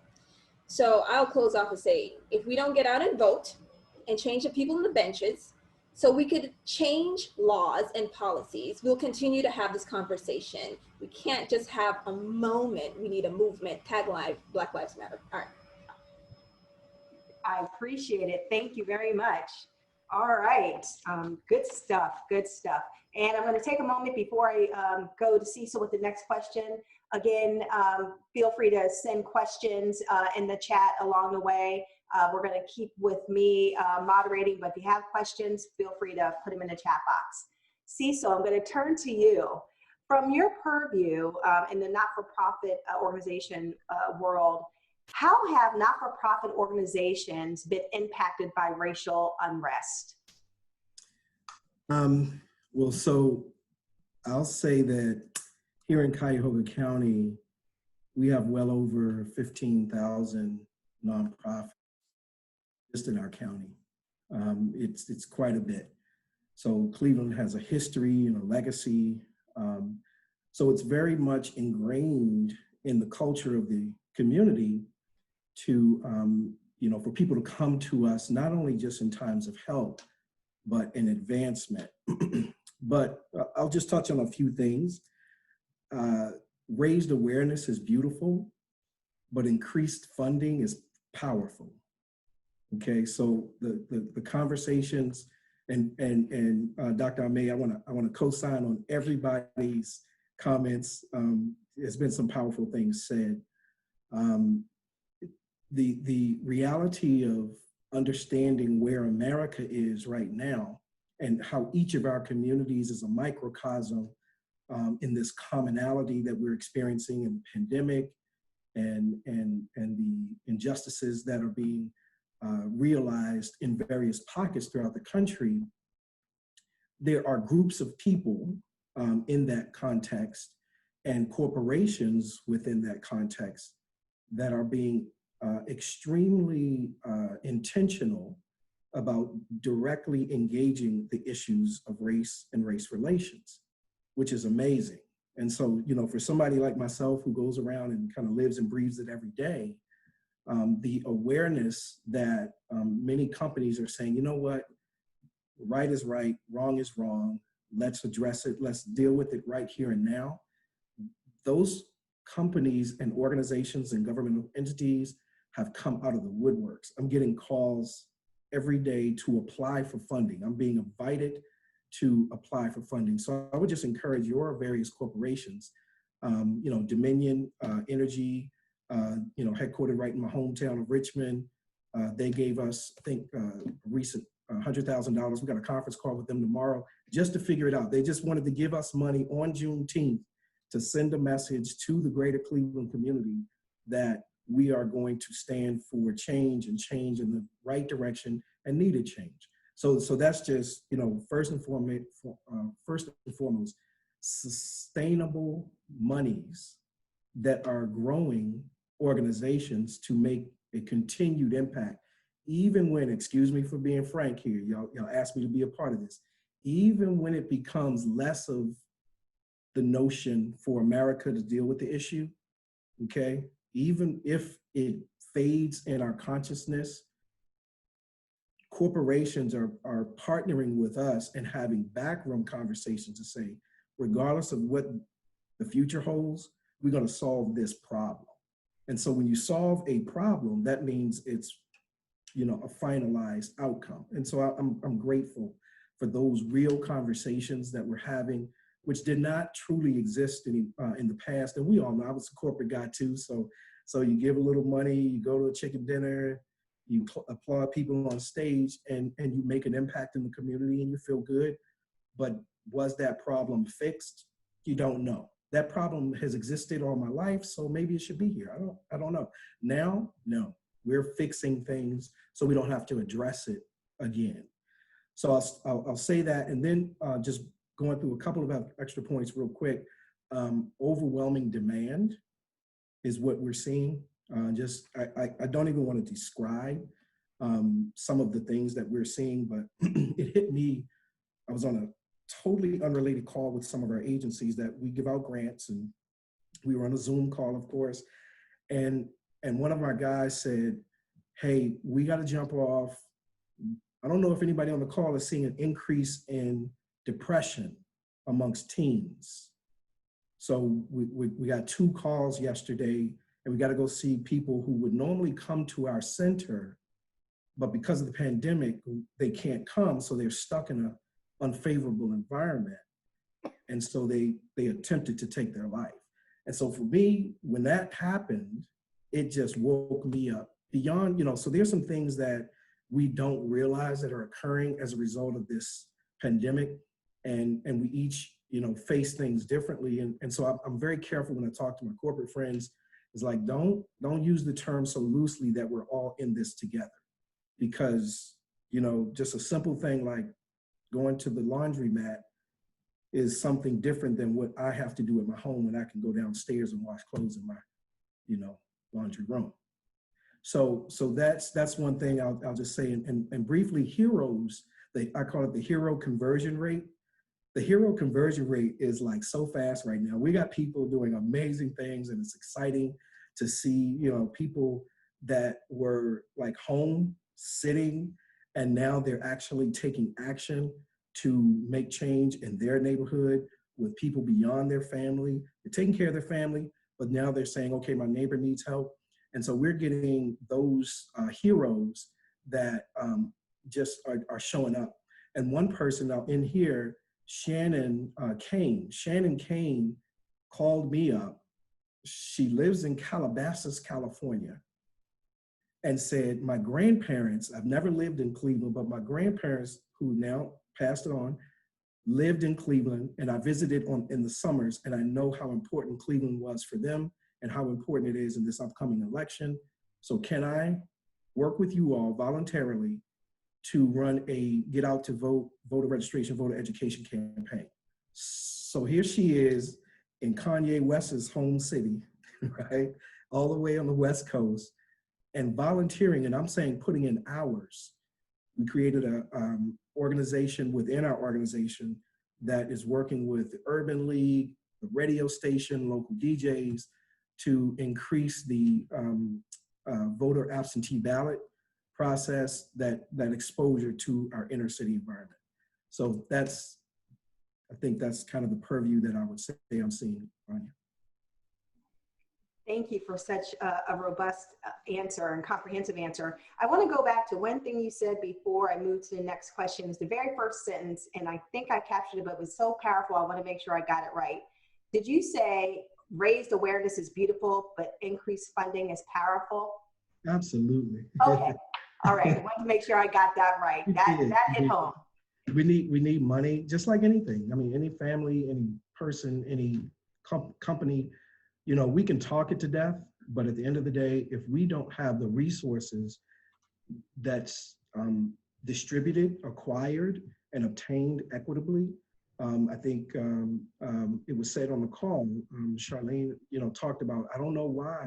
So I'll close off and say, if we don't get out and vote and change the people in the benches, so we could change laws and policies, we'll continue to have this conversation. We can't just have a moment, we need a movement. Tagline, Black Lives Matter. All right. I appreciate it. Thank you very much. All right. Good stuff. Good stuff. And I'm going to take a moment before I go to Cecil with the next question. Again, feel free to send questions in the chat along the way. We're going to keep with me moderating, but if you have questions, feel free to put them in the chat box. Cecil, I'm going to turn to you. From your purview in the not-for-profit organization world, how have not-for-profit organizations been impacted by racial unrest? Well, so I'll say that here in Cuyahoga County, we have well over 15,000 nonprofits just in our county. It's quite a bit. So Cleveland has a history and a legacy. So it's very much ingrained in the culture of the community to, for people to come to us, not only just in times of help, but in advancement. But I'll just touch on a few things. Raised awareness is beautiful, but increased funding is powerful. Okay, so the conversations and Dr. Ame, I want to co-sign on everybody's comments. There's been some powerful things said. The reality of understanding where America is right now and how each of our communities is a microcosm in this commonality that we're experiencing in the pandemic and the injustices that are being realized in various pockets throughout the country. There are groups of people in that context and corporations within that context that are being extremely intentional about directly engaging the issues of race and race relations, which is amazing. And so, for somebody like myself who goes around and kind of lives and breathes it every day, the awareness that many companies are saying, you know what, right is right, wrong is wrong, let's address it, let's deal with it right here and now. Those companies and organizations and governmental entities have come out of the woodworks. I'm getting calls every day to apply for funding. I'm being invited to apply for funding. So I would just encourage your various corporations, Dominion Energy, headquartered right in my hometown of Richmond. They gave us, I think, recent $100,000. We got a conference call with them tomorrow just to figure it out. They just wanted to give us money on Juneteenth to send a message to the greater Cleveland community that we are going to stand for change and change in the right direction and needed change. So that's just, you know, first and foremost, sustainable monies that are growing organizations to make a continued impact, even when, excuse me for being frank here, y'all asked me to be a part of this, even when it becomes less of the notion for America to deal with the issue, okay? Even if it fades in our consciousness, corporations are partnering with us and having backroom conversations to say, regardless of what the future holds, we're gonna solve this problem. And so when you solve a problem, that means it's, you know, a finalized outcome. And so I'm grateful for those real conversations that we're having, which did not truly exist in the past. And we all know I was a corporate guy too. So you give a little money, you go to a chicken dinner, you applaud people on stage, and you make an impact in the community and you feel good. But was that problem fixed? You don't know. That problem has existed all my life, so maybe it should be here. I don't know. Now, no, we're fixing things so we don't have to address it again. So I'll say that, and then just going through a couple of extra points real quick. Overwhelming demand is what we're seeing. I don't even want to describe some of the things that we're seeing, but it hit me. I was on a totally unrelated call with some of our agencies that we give out grants, and we were on a Zoom call, of course. And one of our guys said, hey, we got to jump off. I don't know if anybody on the call is seeing an increase in depression amongst teens. So we got 2 calls yesterday, and we got to go see people who would normally come to our center, but because of the pandemic, they can't come, so they're stuck in an unfavorable environment. And so they attempted to take their life. And so for me, when that happened, it just woke me up beyond, you know, so there's some things that we don't realize that are occurring as a result of this pandemic. And we each, you know, face things differently. And so I'm very careful when I talk to my corporate friends. It's like, don't use the term so loosely that we're all in this together. Because, you know, just a simple thing like going to the laundromat is something different than what I have to do at my home when I can go downstairs and wash clothes in my, you know, laundry room. So that's one thing I'll just say. And briefly, heroes, I call it the hero conversion rate. The hero conversion rate is like so fast right now. We got people doing amazing things, and it's exciting to see, you know, people that were like home sitting, and now they're actually taking action to make change in their neighborhood with people beyond their family. They're taking care of their family, but now they're saying, okay, my neighbor needs help. And so we're getting those heroes that just are showing up. And one person now in here, Shannon Kane called me up. She lives in Calabasas, California, and said, my grandparents, I've never lived in Cleveland, but my grandparents, who now passed on, lived in Cleveland, and I visited in the summers, and I know how important Cleveland was for them and how important it is in this upcoming election. So can I work with you all voluntarily to run a get out to vote, voter registration, voter education campaign? So here she is in Kanye West's home city, right? All the way on the West Coast, and volunteering, and I'm saying putting in hours. We created an organization within our organization that is working with the Urban League, the radio station, local DJs, to increase the voter absentee ballot process, that exposure to our inner city environment. So I think that's kind of the purview that I would say I'm seeing, Vonya. Thank you for such a robust answer and comprehensive answer. I want to go back to one thing you said before I move to the next question. Is the very first sentence, and I think I captured it, but it was so powerful, I want to make sure I got it right. Did you say raised awareness is beautiful, but increased funding is powerful? Absolutely. Okay. All right. I want to make sure I got that right. That hit home. We need money, just like anything. I mean, any family, any person, any company, you know, we can talk it to death, but at the end of the day, if we don't have the resources that's distributed, acquired, and obtained equitably, I think it was said on the call, Charlene, you know, talked about, I don't know why,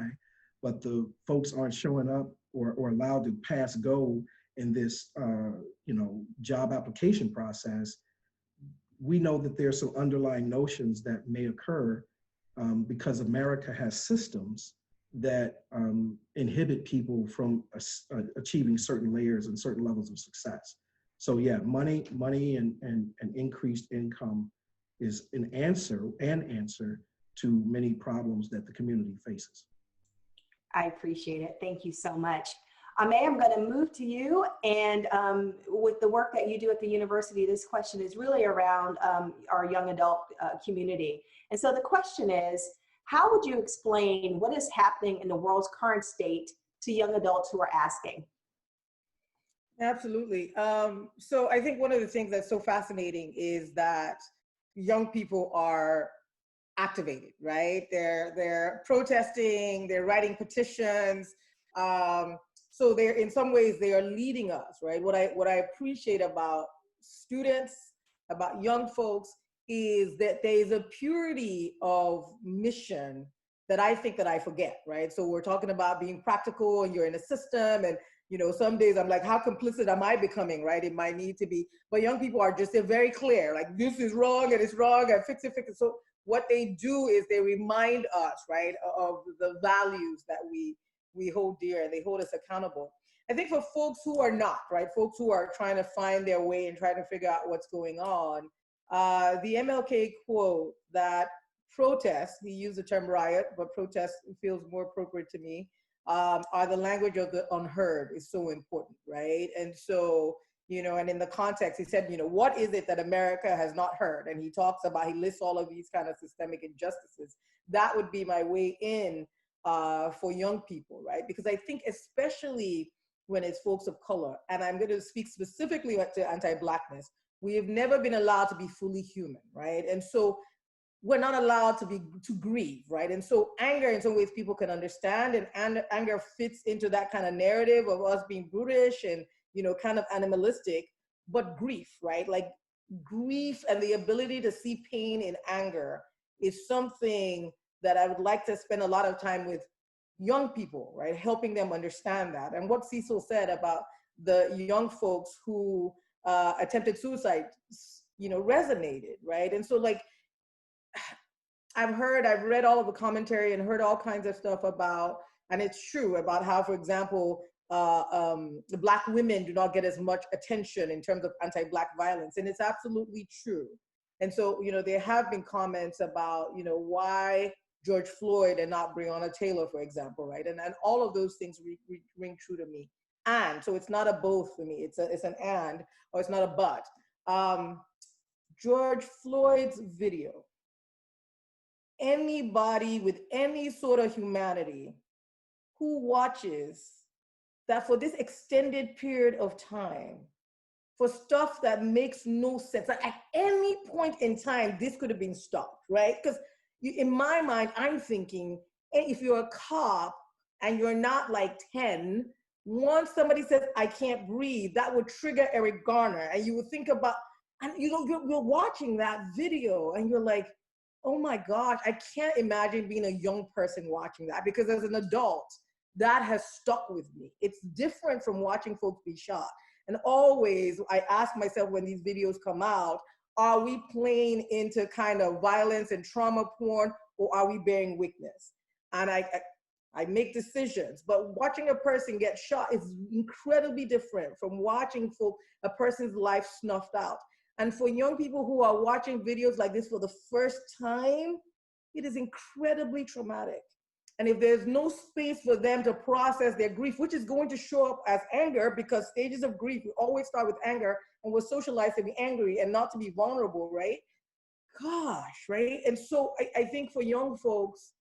but the folks aren't showing up or allowed to pass go in this, you know, job application process. We know that there's some underlying notions that may occur because America has systems that inhibit people from achieving certain layers and certain levels of success. So yeah, money and increased income is an answer to many problems that the community faces. I appreciate it. Thank you so much. May, I'm going to move to you. And with the work that you do at the university, this question is really around our young adult community. And so the question is, how would you explain what is happening in the world's current state to young adults who are asking? Absolutely. So I think one of the things that's so fascinating is that young people are activated, right? They're protesting, they're writing petitions. So they're, in some ways, they are leading us, right? What I appreciate about students, about young folks, is that there's a purity of mission that I think that I forget, right? So we're talking about being practical, and you're in a system, and you know, some days I'm like, how complicit am I becoming, right? It might need to be, but young people are just, they're very clear, like this is wrong and it's wrong and fix it. So what they do is they remind us, right, of the values that we hold dear, and they hold us accountable. I think for folks who are not, right, folks who are trying to find their way and trying to figure out what's going on, the MLK quote that protest, he used the term riot, but protest feels more appropriate to me, are the language of the unheard is so important, right? And so, you know, and in the context, he said, you know, what is it that America has not heard? And he talks about, he lists all of these kind of systemic injustices. That would be my way in for young people, right? Because I think especially when it's folks of color, and I'm going to speak specifically to anti-Blackness, we have never been allowed to be fully human, right? And so we're not allowed to grieve, right? And so anger, in some ways, people can understand, and anger fits into that kind of narrative of us being brutish and, you know, kind of animalistic. But grief, right? Like grief and the ability to see pain in anger is something that I would like to spend a lot of time with young people, right? Helping them understand that. And what Cecil said about the young folks who attempted suicide, you know, resonated, right? And so, like, I've read all of the commentary and heard all kinds of stuff about, and it's true, about how, for example, the Black women do not get as much attention in terms of anti-Black violence, and it's absolutely true. And so, you know, there have been comments about, you know, why George Floyd and not Breonna Taylor, for example, right? And all of those things ring true to me. And so it's not a both for me, it's an and, or it's not a but. George Floyd's video, anybody with any sort of humanity who watches that for this extended period of time, for stuff that makes no sense, like at any point in time, this could have been stopped, right? Because in my mind, I'm thinking, if you're a cop and you're not like 10, once somebody says, I can't breathe, that would trigger Eric Garner. And you would think about, and you know, you're watching that video and you're like, oh my gosh, I can't imagine being a young person watching that, because as an adult, that has stuck with me. It's different from watching folks be shot. And always, I ask myself when these videos come out, are we playing into kind of violence and trauma porn, or are we bearing witness? And I make decisions, but watching a person get shot is incredibly different from watching a person's life snuffed out. And for young people who are watching videos like this for the first time, it is incredibly traumatic. And if there's no space for them to process their grief, which is going to show up as anger, because stages of grief, we always start with anger, and we're socialized to be angry and not to be vulnerable, right? Gosh, right? And so I think for young folks,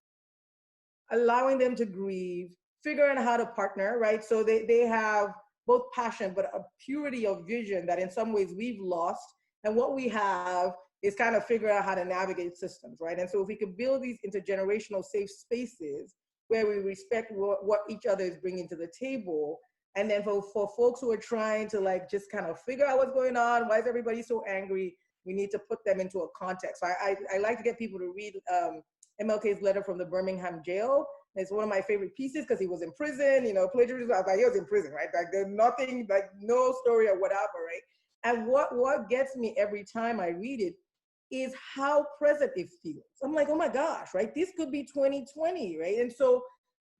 allowing them to grieve, figuring out how to partner, right? So they have both passion, but a purity of vision that in some ways we've lost. And what we have is kind of figuring out how to navigate systems, right? And so if we could build these intergenerational safe spaces where we respect what each other is bringing to the table, and then for folks who are trying to like just kind of figure out what's going on, why is everybody so angry, we need to put them into a context. So I like to get people to read MLK's letter from the Birmingham jail. It's one of my favorite pieces because he was in prison, you know, plagiarism. I was like, he was in prison, right? Like there's nothing, like no story or whatever, right? And what gets me every time I read it is how present it feels. I'm like, oh my gosh, right? This could be 2020, right? And so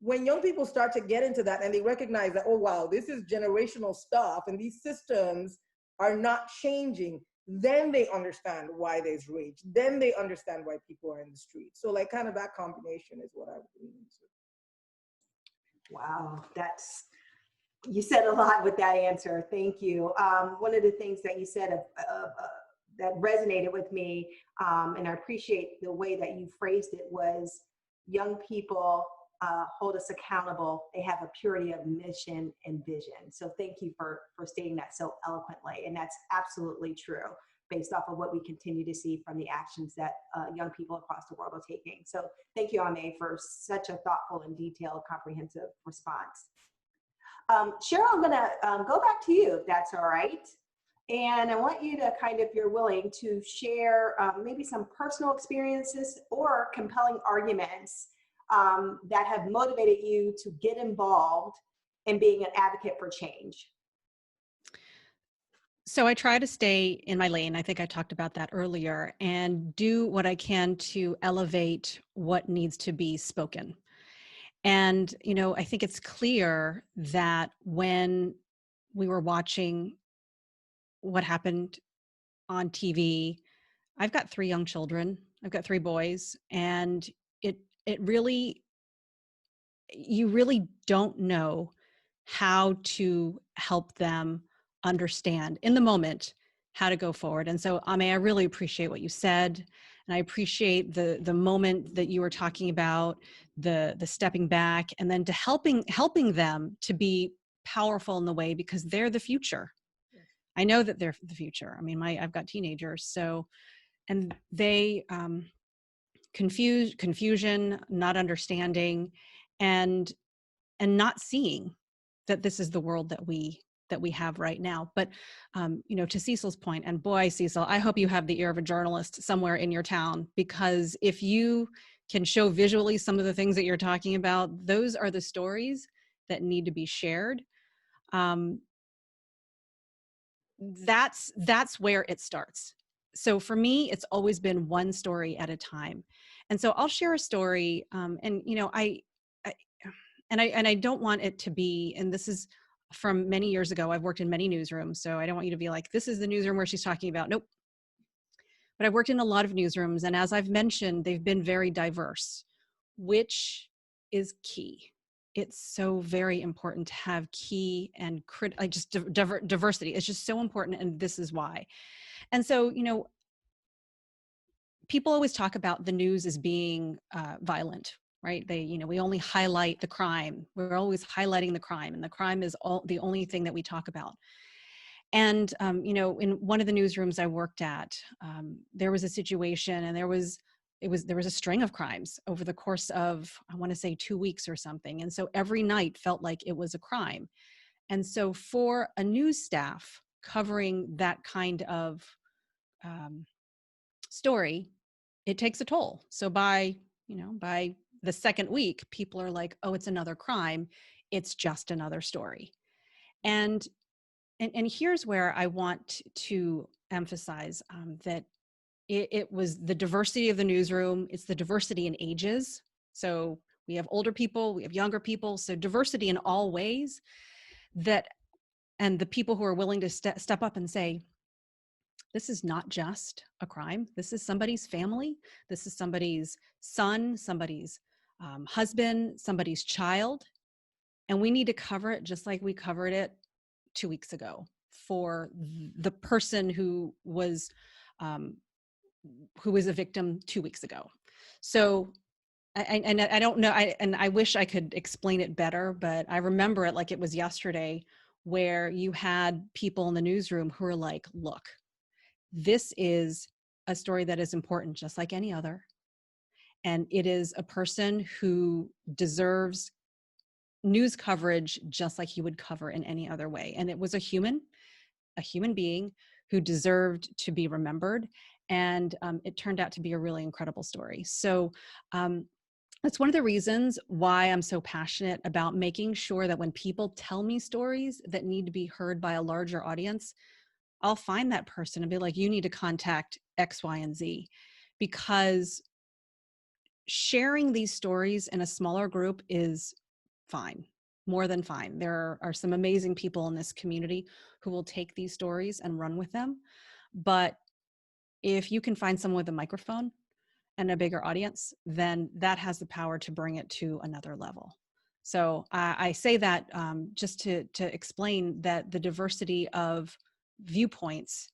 when young people start to get into that and they recognize that, oh wow, this is generational stuff and these systems are not changing, then they understand why there's rage. Then they understand why people are in the street. So like kind of that combination is what I would lean into. Wow, you said a lot with that answer. Thank you. One of the things that you said that resonated with me, and I appreciate the way that you phrased it, was young people hold us accountable. They have a purity of mission and vision. So thank you for stating that so eloquently. And that's absolutely true based off of what we continue to see from the actions that young people across the world are taking. So thank you, Alleyne, for such a thoughtful and detailed, comprehensive response. Cheryl, I'm gonna go back to you, if that's all right. And I want you to kind of, if you're willing, to share maybe some personal experiences or compelling arguments that have motivated you to get involved in being an advocate for change. So I try to stay in my lane. I think I talked about that earlier, and do what I can to elevate what needs to be spoken. And, you know, I think it's clear that when we were watching what happened on TV, I've got 3 young children, I've got 3 boys, and it really, you really don't know how to help them understand in the moment how to go forward. And so, Alleyne, I really appreciate what you said. And I appreciate the moment that you were talking about, the stepping back, and then to helping them to be powerful in the way, because they're the future. I know that they're the future. I mean, I've got teenagers, so, and they, confusion, not understanding, and not seeing that this is the world that we have right now. But, you know, to Cecil's point, and boy, Cecil, I hope you have the ear of a journalist somewhere in your town, because if you can show visually some of the things that you're talking about, those are the stories that need to be shared. That's where it starts. So for me, it's always been one story at a time. And so I'll share a story, and, you know, I don't want it to be, and this is from many years ago. I've worked in many newsrooms, so I don't want you to be like, this is the newsroom where she's talking about. Nope. But I've worked in a lot of newsrooms, and as I've mentioned, they've been very diverse, which is key. It's so very important to have key and diversity. It's just so important, and this is why. And so, you know, people always talk about the news as being violent, right? You know, we only highlight the crime. We're always highlighting the crime, and the crime is the only thing that we talk about. And, you know, in one of the newsrooms I worked at, there was a situation, and there was a string of crimes over the course of, I want to say 2 weeks or something. And so every night felt like it was a crime. And so for a news staff covering that kind of story, it takes a toll. So by the second week, people are like, oh, it's another crime. It's just another story. And here's where I want to emphasize that it was the diversity of the newsroom. It's the diversity in ages. So we have older people, we have younger people. So diversity in all ways, and the people who are willing to step up and say, this is not just a crime. This is somebody's family. This is somebody's son, somebody's husband, somebody's child. And we need to cover it just like we covered it 2 weeks ago for the person who was a victim 2 weeks ago. So, I don't know, and I wish I could explain it better, but I remember it like it was yesterday, where you had people in the newsroom who were like, look, this is a story that is important just like any other. And it is a person who deserves news coverage just like he would cover in any other way. And it was a human being who deserved to be remembered. And it turned out to be a really incredible story. So that's one of the reasons why I'm so passionate about making sure that when people tell me stories that need to be heard by a larger audience, I'll find that person and be like, you need to contact X, Y, and Z. Because sharing these stories in a smaller group is fine, more than fine. There are some amazing people in this community who will take these stories and run with them. But if you can find someone with a microphone and a bigger audience, then that has the power to bring it to another level. So I say that just to explain that the diversity of viewpoints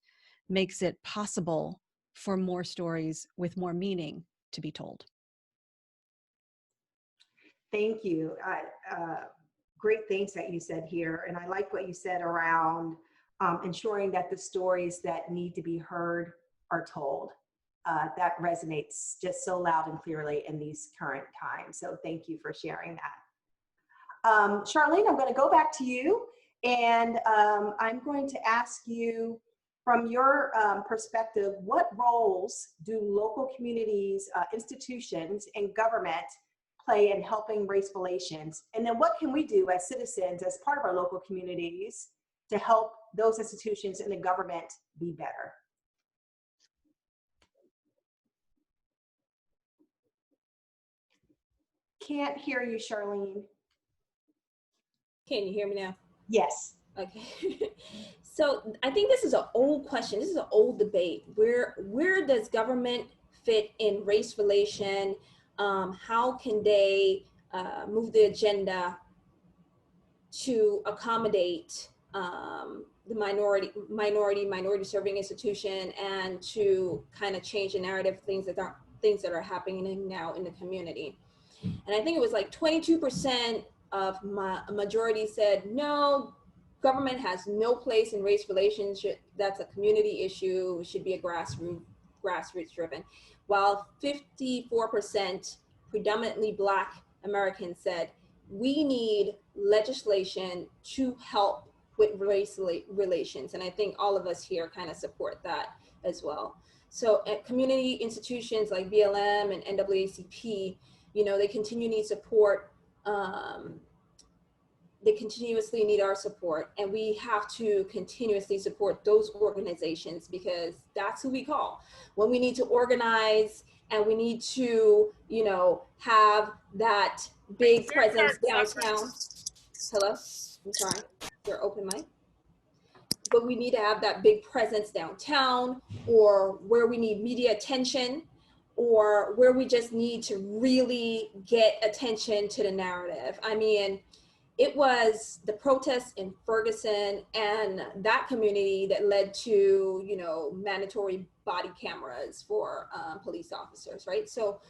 makes it possible for more stories with more meaning to be told. Thank you. Great things that you said here. And I like what you said around ensuring that the stories that need to be heard are told. That resonates just so loud and clearly in these current times. So thank you for sharing that. Charlene, I'm going to go back to you, and I'm going to ask you, from your perspective, what roles do local communities, institutions, and government play in helping race relations? And then what can we do as citizens, as part of our local communities, to help those institutions and the government be better? Can't hear you, Charlene. Can you hear me now? Yes. Okay. So I think this is an old question. This is an old debate. Where does government fit in race relation? How can they move the agenda to accommodate the minority serving institution, and to kind of change the narrative, things that are happening now in the community? And I think it was like 22% of a majority said, no, government has no place in race relations. That's a community issue. It should be a grassroots driven. While 54%, predominantly Black Americans, said, we need legislation to help with race relations. And I think all of us here kind of support that as well. So at community institutions like BLM and NAACP, you know, they continue to need support. They continuously need our support, and we have to continuously support those organizations, because that's who we call when we need to organize, and we need to, you know, have that big presence downtown. Hello, I'm sorry, your open mic. But we need to have that big presence downtown, or where we need media attention, or where we just need to really get attention to the narrative. I mean, it was the protests in Ferguson and that community that led to, you know, mandatory body cameras for police officers, right? So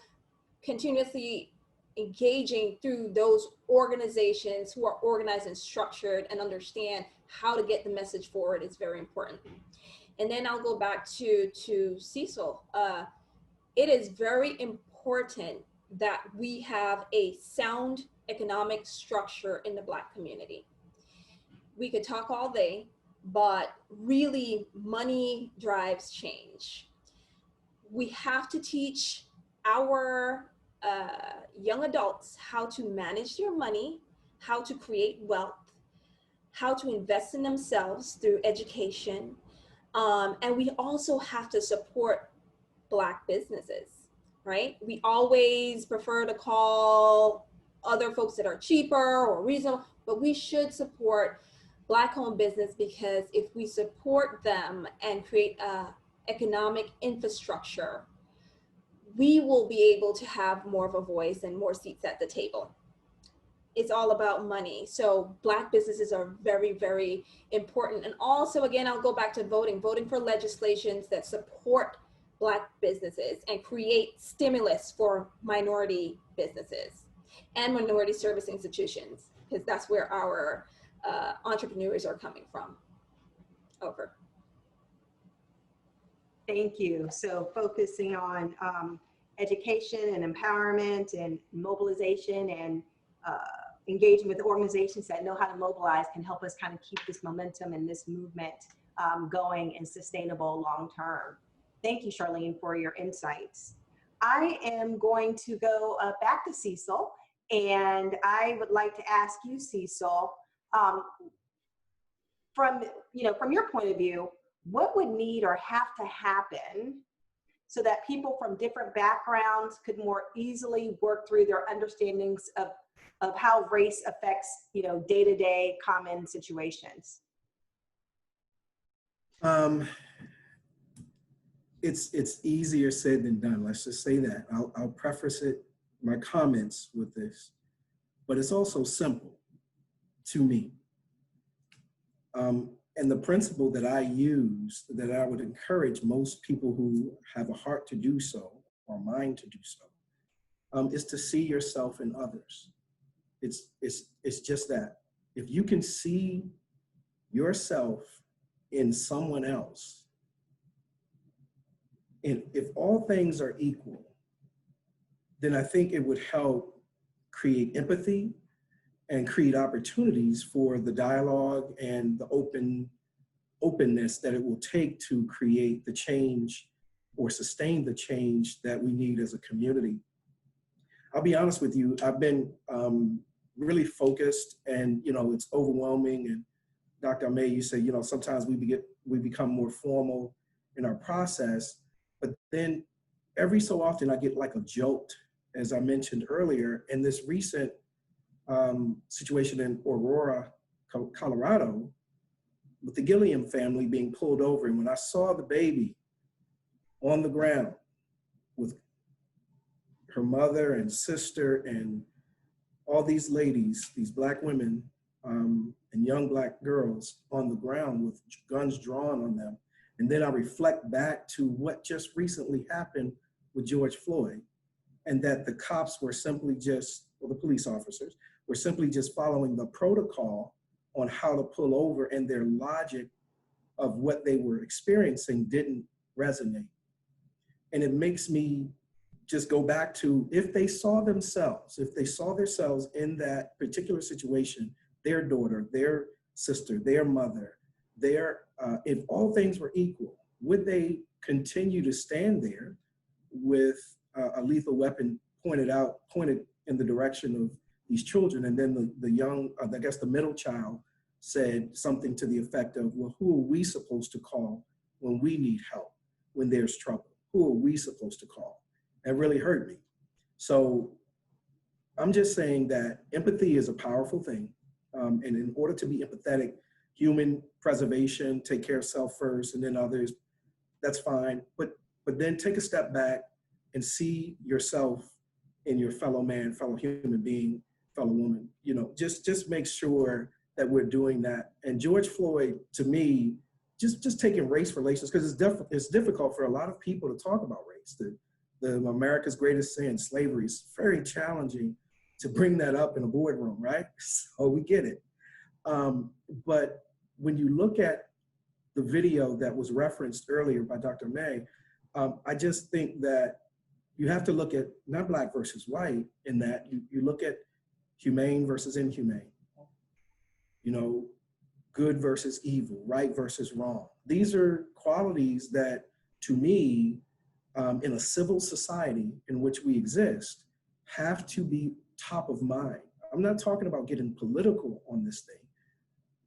continuously engaging through those organizations who are organized and structured and understand how to get the message forward is very important. And then I'll go back to Cecil. It is very important that we have a sound economic structure in the Black community. We could talk all day, but really money drives change. We have to teach our young adults how to manage their money, how to create wealth, how to invest in themselves through education. And we also have to support Black businesses, right? We always prefer to call other folks that are cheaper or reasonable, but we should support Black-owned business, because if we support them and create an economic infrastructure, we will be able to have more of a voice and more seats at the table. It's all about money. So Black businesses are very, very important. And also, again, I'll go back to voting for legislations that support Black businesses and create stimulus for minority businesses and minority service institutions, because that's where our entrepreneurs are coming from. Over. Thank you. So focusing on education and empowerment and mobilization and engaging with organizations that know how to mobilize can help us kind of keep this momentum and this movement going and sustainable long term. Thank you, Charlene, for your insights. I am going to go back to Cecil, and I would like to ask you, Cecil, from your point of view, what would need or have to happen so that people from different backgrounds could more easily work through their understandings of how race affects, day-to-day common situations? It's easier said than done. Let's just say that. I'll preface my comments with this, but it's also simple to me. And the principle that I use, that I would encourage most people who have a heart to do so, or mind to do so, is to see yourself in others. It's just that. If you can see yourself in someone else, and if all things are equal, then I think it would help create empathy and create opportunities for the dialogue and the openness that it will take to create the change or sustain the change that we need as a community. I'll be honest with you, I've been really focused, and it's overwhelming. And Dr. May, you say, sometimes we become more formal in our process, but then every so often I get like a jolt, as I mentioned earlier, in this recent situation in Aurora, Colorado, with the Gilliam family being pulled over. And when I saw the baby on the ground with her mother and sister and all these ladies, these Black women and young Black girls on the ground with guns drawn on them. And then I reflect back to what just recently happened with George Floyd, and that the cops were simply the police officers were simply just following the protocol on how to pull over, and their logic of what they were experiencing didn't resonate. And it makes me just go back to, if they saw themselves in that particular situation, their daughter, their sister, their mother, if all things were equal, would they continue to stand there with a lethal weapon pointed in the direction of these children? And then the young, I guess the middle child, said something to the effect of, well, who are we supposed to call when we need help, when there's trouble? Who are we supposed to call? That really hurt me. So I'm just saying that empathy is a powerful thing. And in order to be empathetic, human preservation, take care of self first and then others, that's fine. But then take a step back and see yourself in your fellow man, fellow human being, fellow woman. Just make sure that we're doing that. And George Floyd, to me, just taking race relations, because it's difficult for a lot of people to talk about race. The America's greatest sin, slavery, is very challenging to bring that up in a boardroom, right? So we get it. But when you look at the video that was referenced earlier by Dr. May, I just think that you have to look at not Black versus white, in that you look at humane versus inhumane, good versus evil, right versus wrong. These are qualities that, to me, in a civil society in which we exist, have to be top of mind. I'm not talking about getting political on this thing,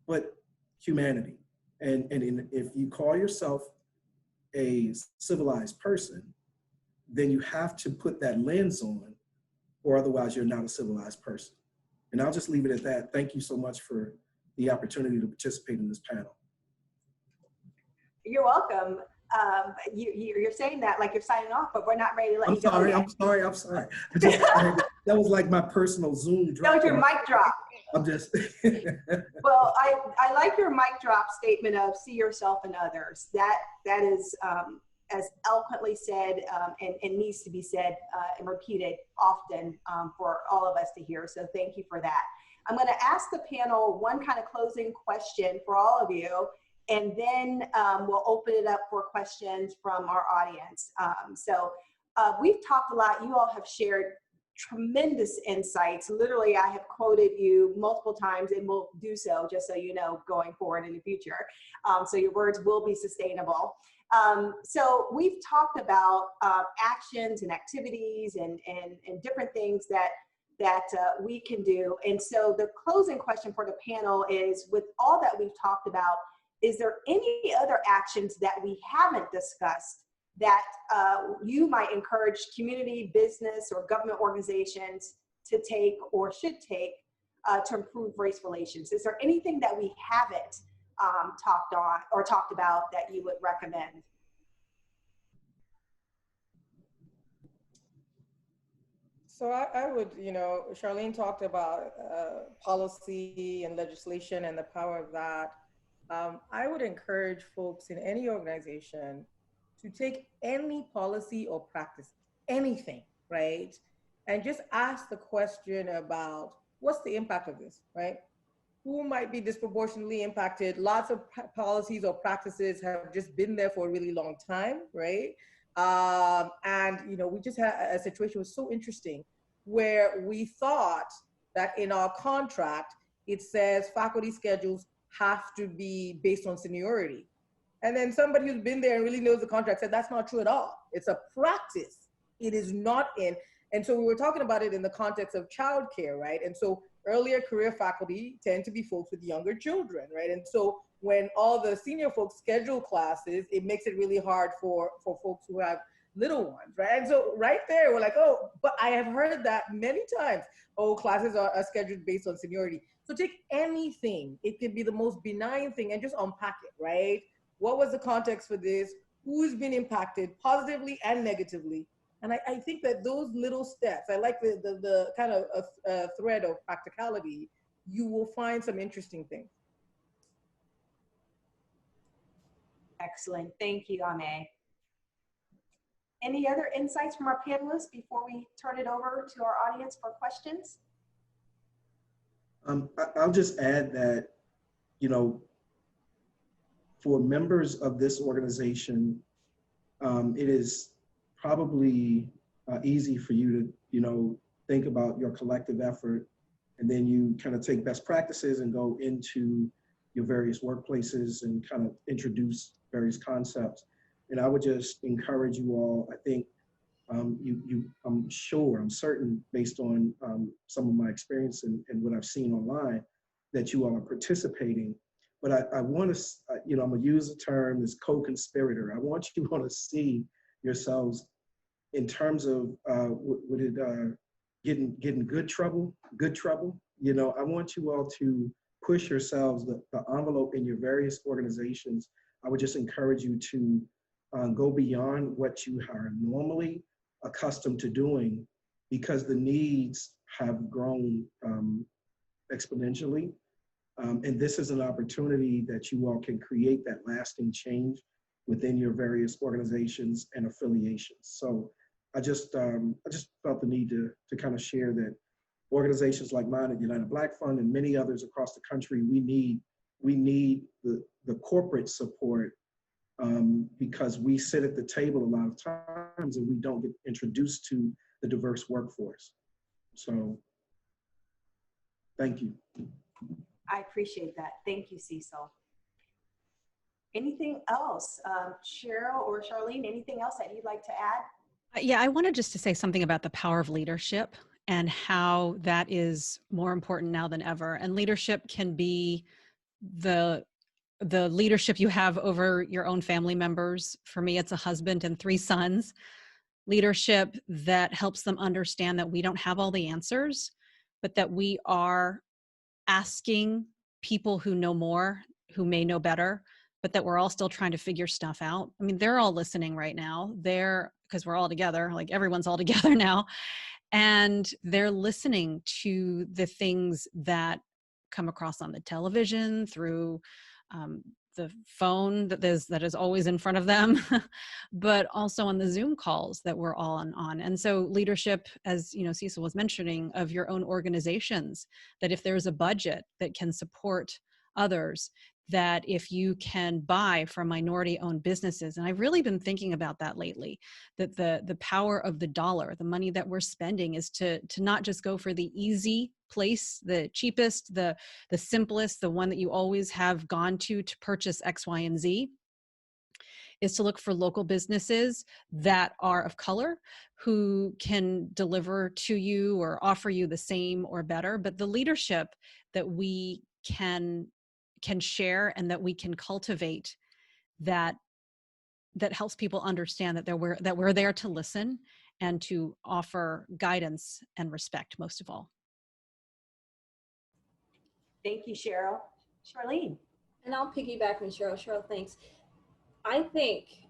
but humanity. And if you call yourself a civilized person, then you have to put that lens on, or otherwise you're not a civilized person. And I'll just leave it at that. Thank you so much for the opportunity to participate in this panel. You're welcome. You're saying that like you're signing off, but we're not ready to let you go yet. I'm sorry. That was like my personal Zoom drop. That was your mic drop. I'm just. Well, I like your mic drop statement of see yourself in others. That is as eloquently said and needs to be said and repeated often for all of us to hear. So thank you for that. I'm going to ask the panel one kind of closing question for all of you. And then we'll open it up for questions from our audience. We've talked a lot. You all have shared tremendous insights. Literally, I have quoted you multiple times and will do so, just so you know, going forward in the future. So your words will be sustainable. So we've talked about actions and activities and different things that we can do. And so the closing question for the panel is, with all that we've talked about, is there any other actions that we haven't discussed that you might encourage community, business, or government organizations to take or should take to improve race relations? Is there anything that we haven't talked about that you would recommend? So I would, Charlene talked about policy and legislation and the power of that. I would encourage folks in any organization to take any policy or practice, anything, right? And just ask the question about what's the impact of this, right? Who might be disproportionately impacted? Lots of policies or practices have just been there for a really long time, right? And we just had a situation was so interesting where we thought that in our contract, it says faculty schedules have to be based on seniority. And then somebody who's been there and really knows the contract said that's not true at all. It's a practice. It is not in. And so we were talking about it in the context of childcare, right? And so earlier career faculty tend to be folks with younger children, right? And so when all the senior folks schedule classes, it makes it really hard for folks who have little ones, right? And so right there, we're like, oh, but I have heard that many times. Oh, classes are scheduled based on seniority. So take anything. It can be the most benign thing and just unpack it, right? What was the context for this? Who's been impacted positively and negatively? And I think that those little steps, I like the kind of thread of practicality, you will find some interesting things. Excellent. Thank you, Alleyne. Any other insights from our panelists before we turn it over to our audience for questions? I'll just add that, for members of this organization, it is probably easy for you to, think about your collective effort, and then you kind of take best practices and go into your various workplaces and kind of introduce various concepts. And I would just encourage you all, I think I'm certain based on some of my experience and what I've seen online, that you all are participating. But I want to, I'm gonna use the term as co-conspirator. I want you all to see yourselves in terms of getting good trouble. I want you all to push yourselves, the envelope in your various organizations. I would just encourage you to go beyond what you are normally accustomed to doing, because the needs have grown exponentially. And this is an opportunity that you all can create that lasting change within your various organizations and affiliations. So I just felt the need to kind of share that organizations like mine at United Black Fund and many others across the country, we need the corporate support, because we sit at the table a lot of times and we don't get introduced to the diverse workforce. So thank you. I appreciate that. Thank you, Cecil. Anything else? Cheryl or Charlene, anything else that you'd like to add? Yeah, I wanted just to say something about the power of leadership and how that is more important now than ever. And leadership can be the leadership you have over your own family members. For me, it's a husband and 3 sons. Leadership that helps them understand that we don't have all the answers, but that we are asking people who know more, who may know better, but that we're all still trying to figure stuff out. I mean, they're all listening right now. Because we're all together, like everyone's all together now, and they're listening to the things that come across on the television, through the phone that is always in front of them, but also on the Zoom calls that we're all on. And so leadership, as Cecil was mentioning, of your own organizations, that if there's a budget that can support others, that if you can buy from minority-owned businesses, and I've really been thinking about that lately, that the power of the dollar, the money that we're spending, is to not just go for the easy place, the cheapest, the simplest, the one that you always have gone to purchase X, Y, and Z, is to look for local businesses that are of color, who can deliver to you or offer you the same or better, but the leadership that we can share and that we can cultivate, that helps people understand that we're there to listen and to offer guidance and respect, most of all. Thank you, Cheryl. Charlene. And I'll piggyback on Cheryl. Cheryl, thanks. I think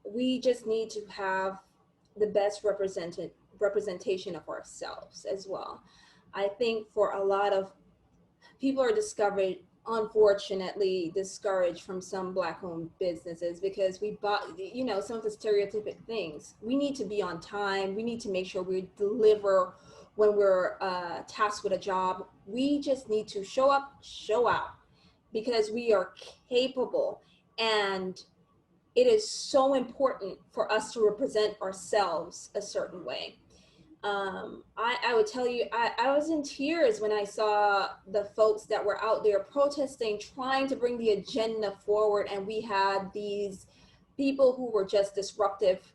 we just need to have the best representation of ourselves as well. I think for a lot of people are unfortunately discouraged from some Black-owned businesses because we bought, some of the stereotypic things. We need to be on time. We need to make sure we deliver when we're tasked with a job. We just need to show up, show out, because we are capable. And it is so important for us to represent ourselves a certain way. I would tell you, I was in tears when I saw the folks that were out there protesting, trying to bring the agenda forward. And we had these people who were just disruptive,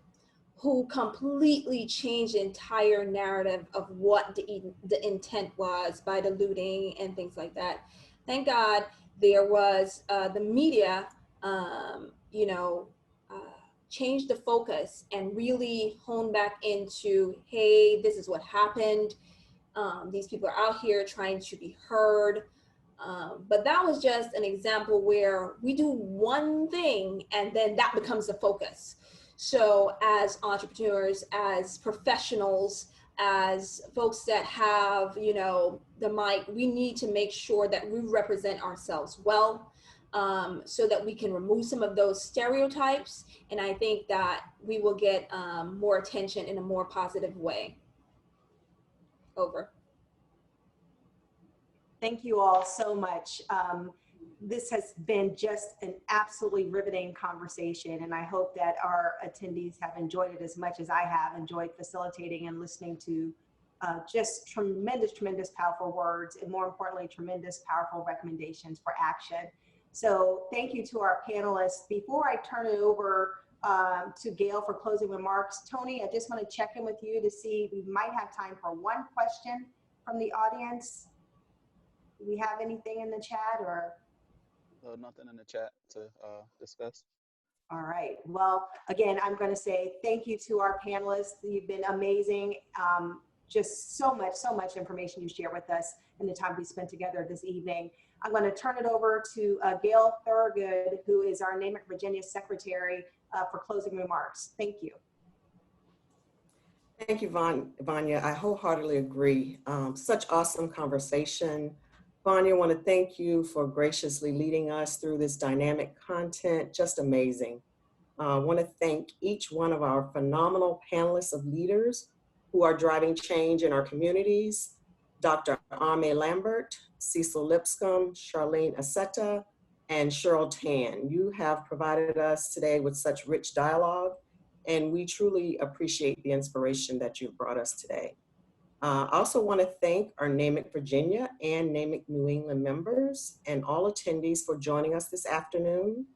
who completely changed the entire narrative of what the intent was by the looting and things like that. Thank God there was the media, change the focus and really hone back into, hey, this is what happened. These people are out here trying to be heard. But that was just an example where we do one thing and then that becomes the focus. So as entrepreneurs, as professionals, as folks that have, the mic, we need to make sure that we represent ourselves well, so that we can remove some of those stereotypes. And I think that we will get more attention in a more positive way. Over. Thank you all so much. This has been just an absolutely riveting conversation, and I hope that our attendees have enjoyed it as much as I have enjoyed facilitating and listening to just tremendous, powerful words, and more importantly, tremendous, powerful recommendations for action. So thank you to our panelists. Before I turn it over to Gail for closing remarks, Tony, I just want to check in with you to see if we might have time for one question from the audience. Do we have anything in the chat or? Nothing in the chat to discuss. All right. Well, again, I'm going to say thank you to our panelists. You've been amazing. Just so much information you share with us and the time we spent together this evening. I'm going to turn it over to Gail Thorogood, who is our NAMIC-Virginia Secretary, for closing remarks. Thank you. Thank you, Vonya. I wholeheartedly agree. Such awesome conversation. Vonya, I want to thank you for graciously leading us through this dynamic content. Just amazing. I want to thank each one of our phenomenal panelists of leaders who are driving change in our communities. Dr. Lambert, Cecil Lipscomb, Charlene Accetta, and Cheryl Tan. You have provided us today with such rich dialogue, and we truly appreciate the inspiration that you've brought us today. I also want to thank our NAMIC-Virginia and NAMIC-New England members and all attendees for joining us this afternoon.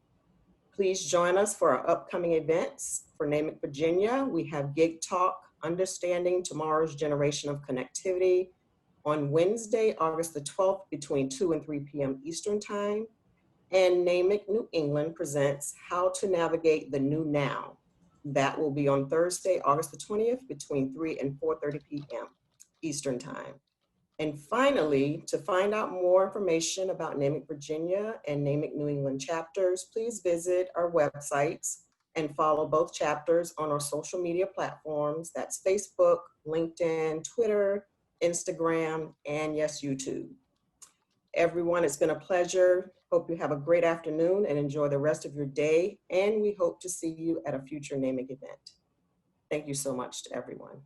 Please join us for our upcoming events. For NAMIC-Virginia, we have Gig Talk, Understanding Tomorrow's Generation of Connectivity, on Wednesday, August the 12th, between 2 and 3 p.m. Eastern Time. And NAMIC-New England presents How to Navigate the New Now. That will be on Thursday, August the 20th, between 3 and 4:30 p.m. Eastern Time. And finally, to find out more information about NAMIC-Virginia and NAMIC-New England chapters, please visit our websites and follow both chapters on our social media platforms. That's Facebook, LinkedIn, Twitter, Instagram, and yes, YouTube. Everyone, it's been a pleasure. Hope you have a great afternoon and enjoy the rest of your day. And we hope to see you at a future NAMIC event. Thank you so much to everyone.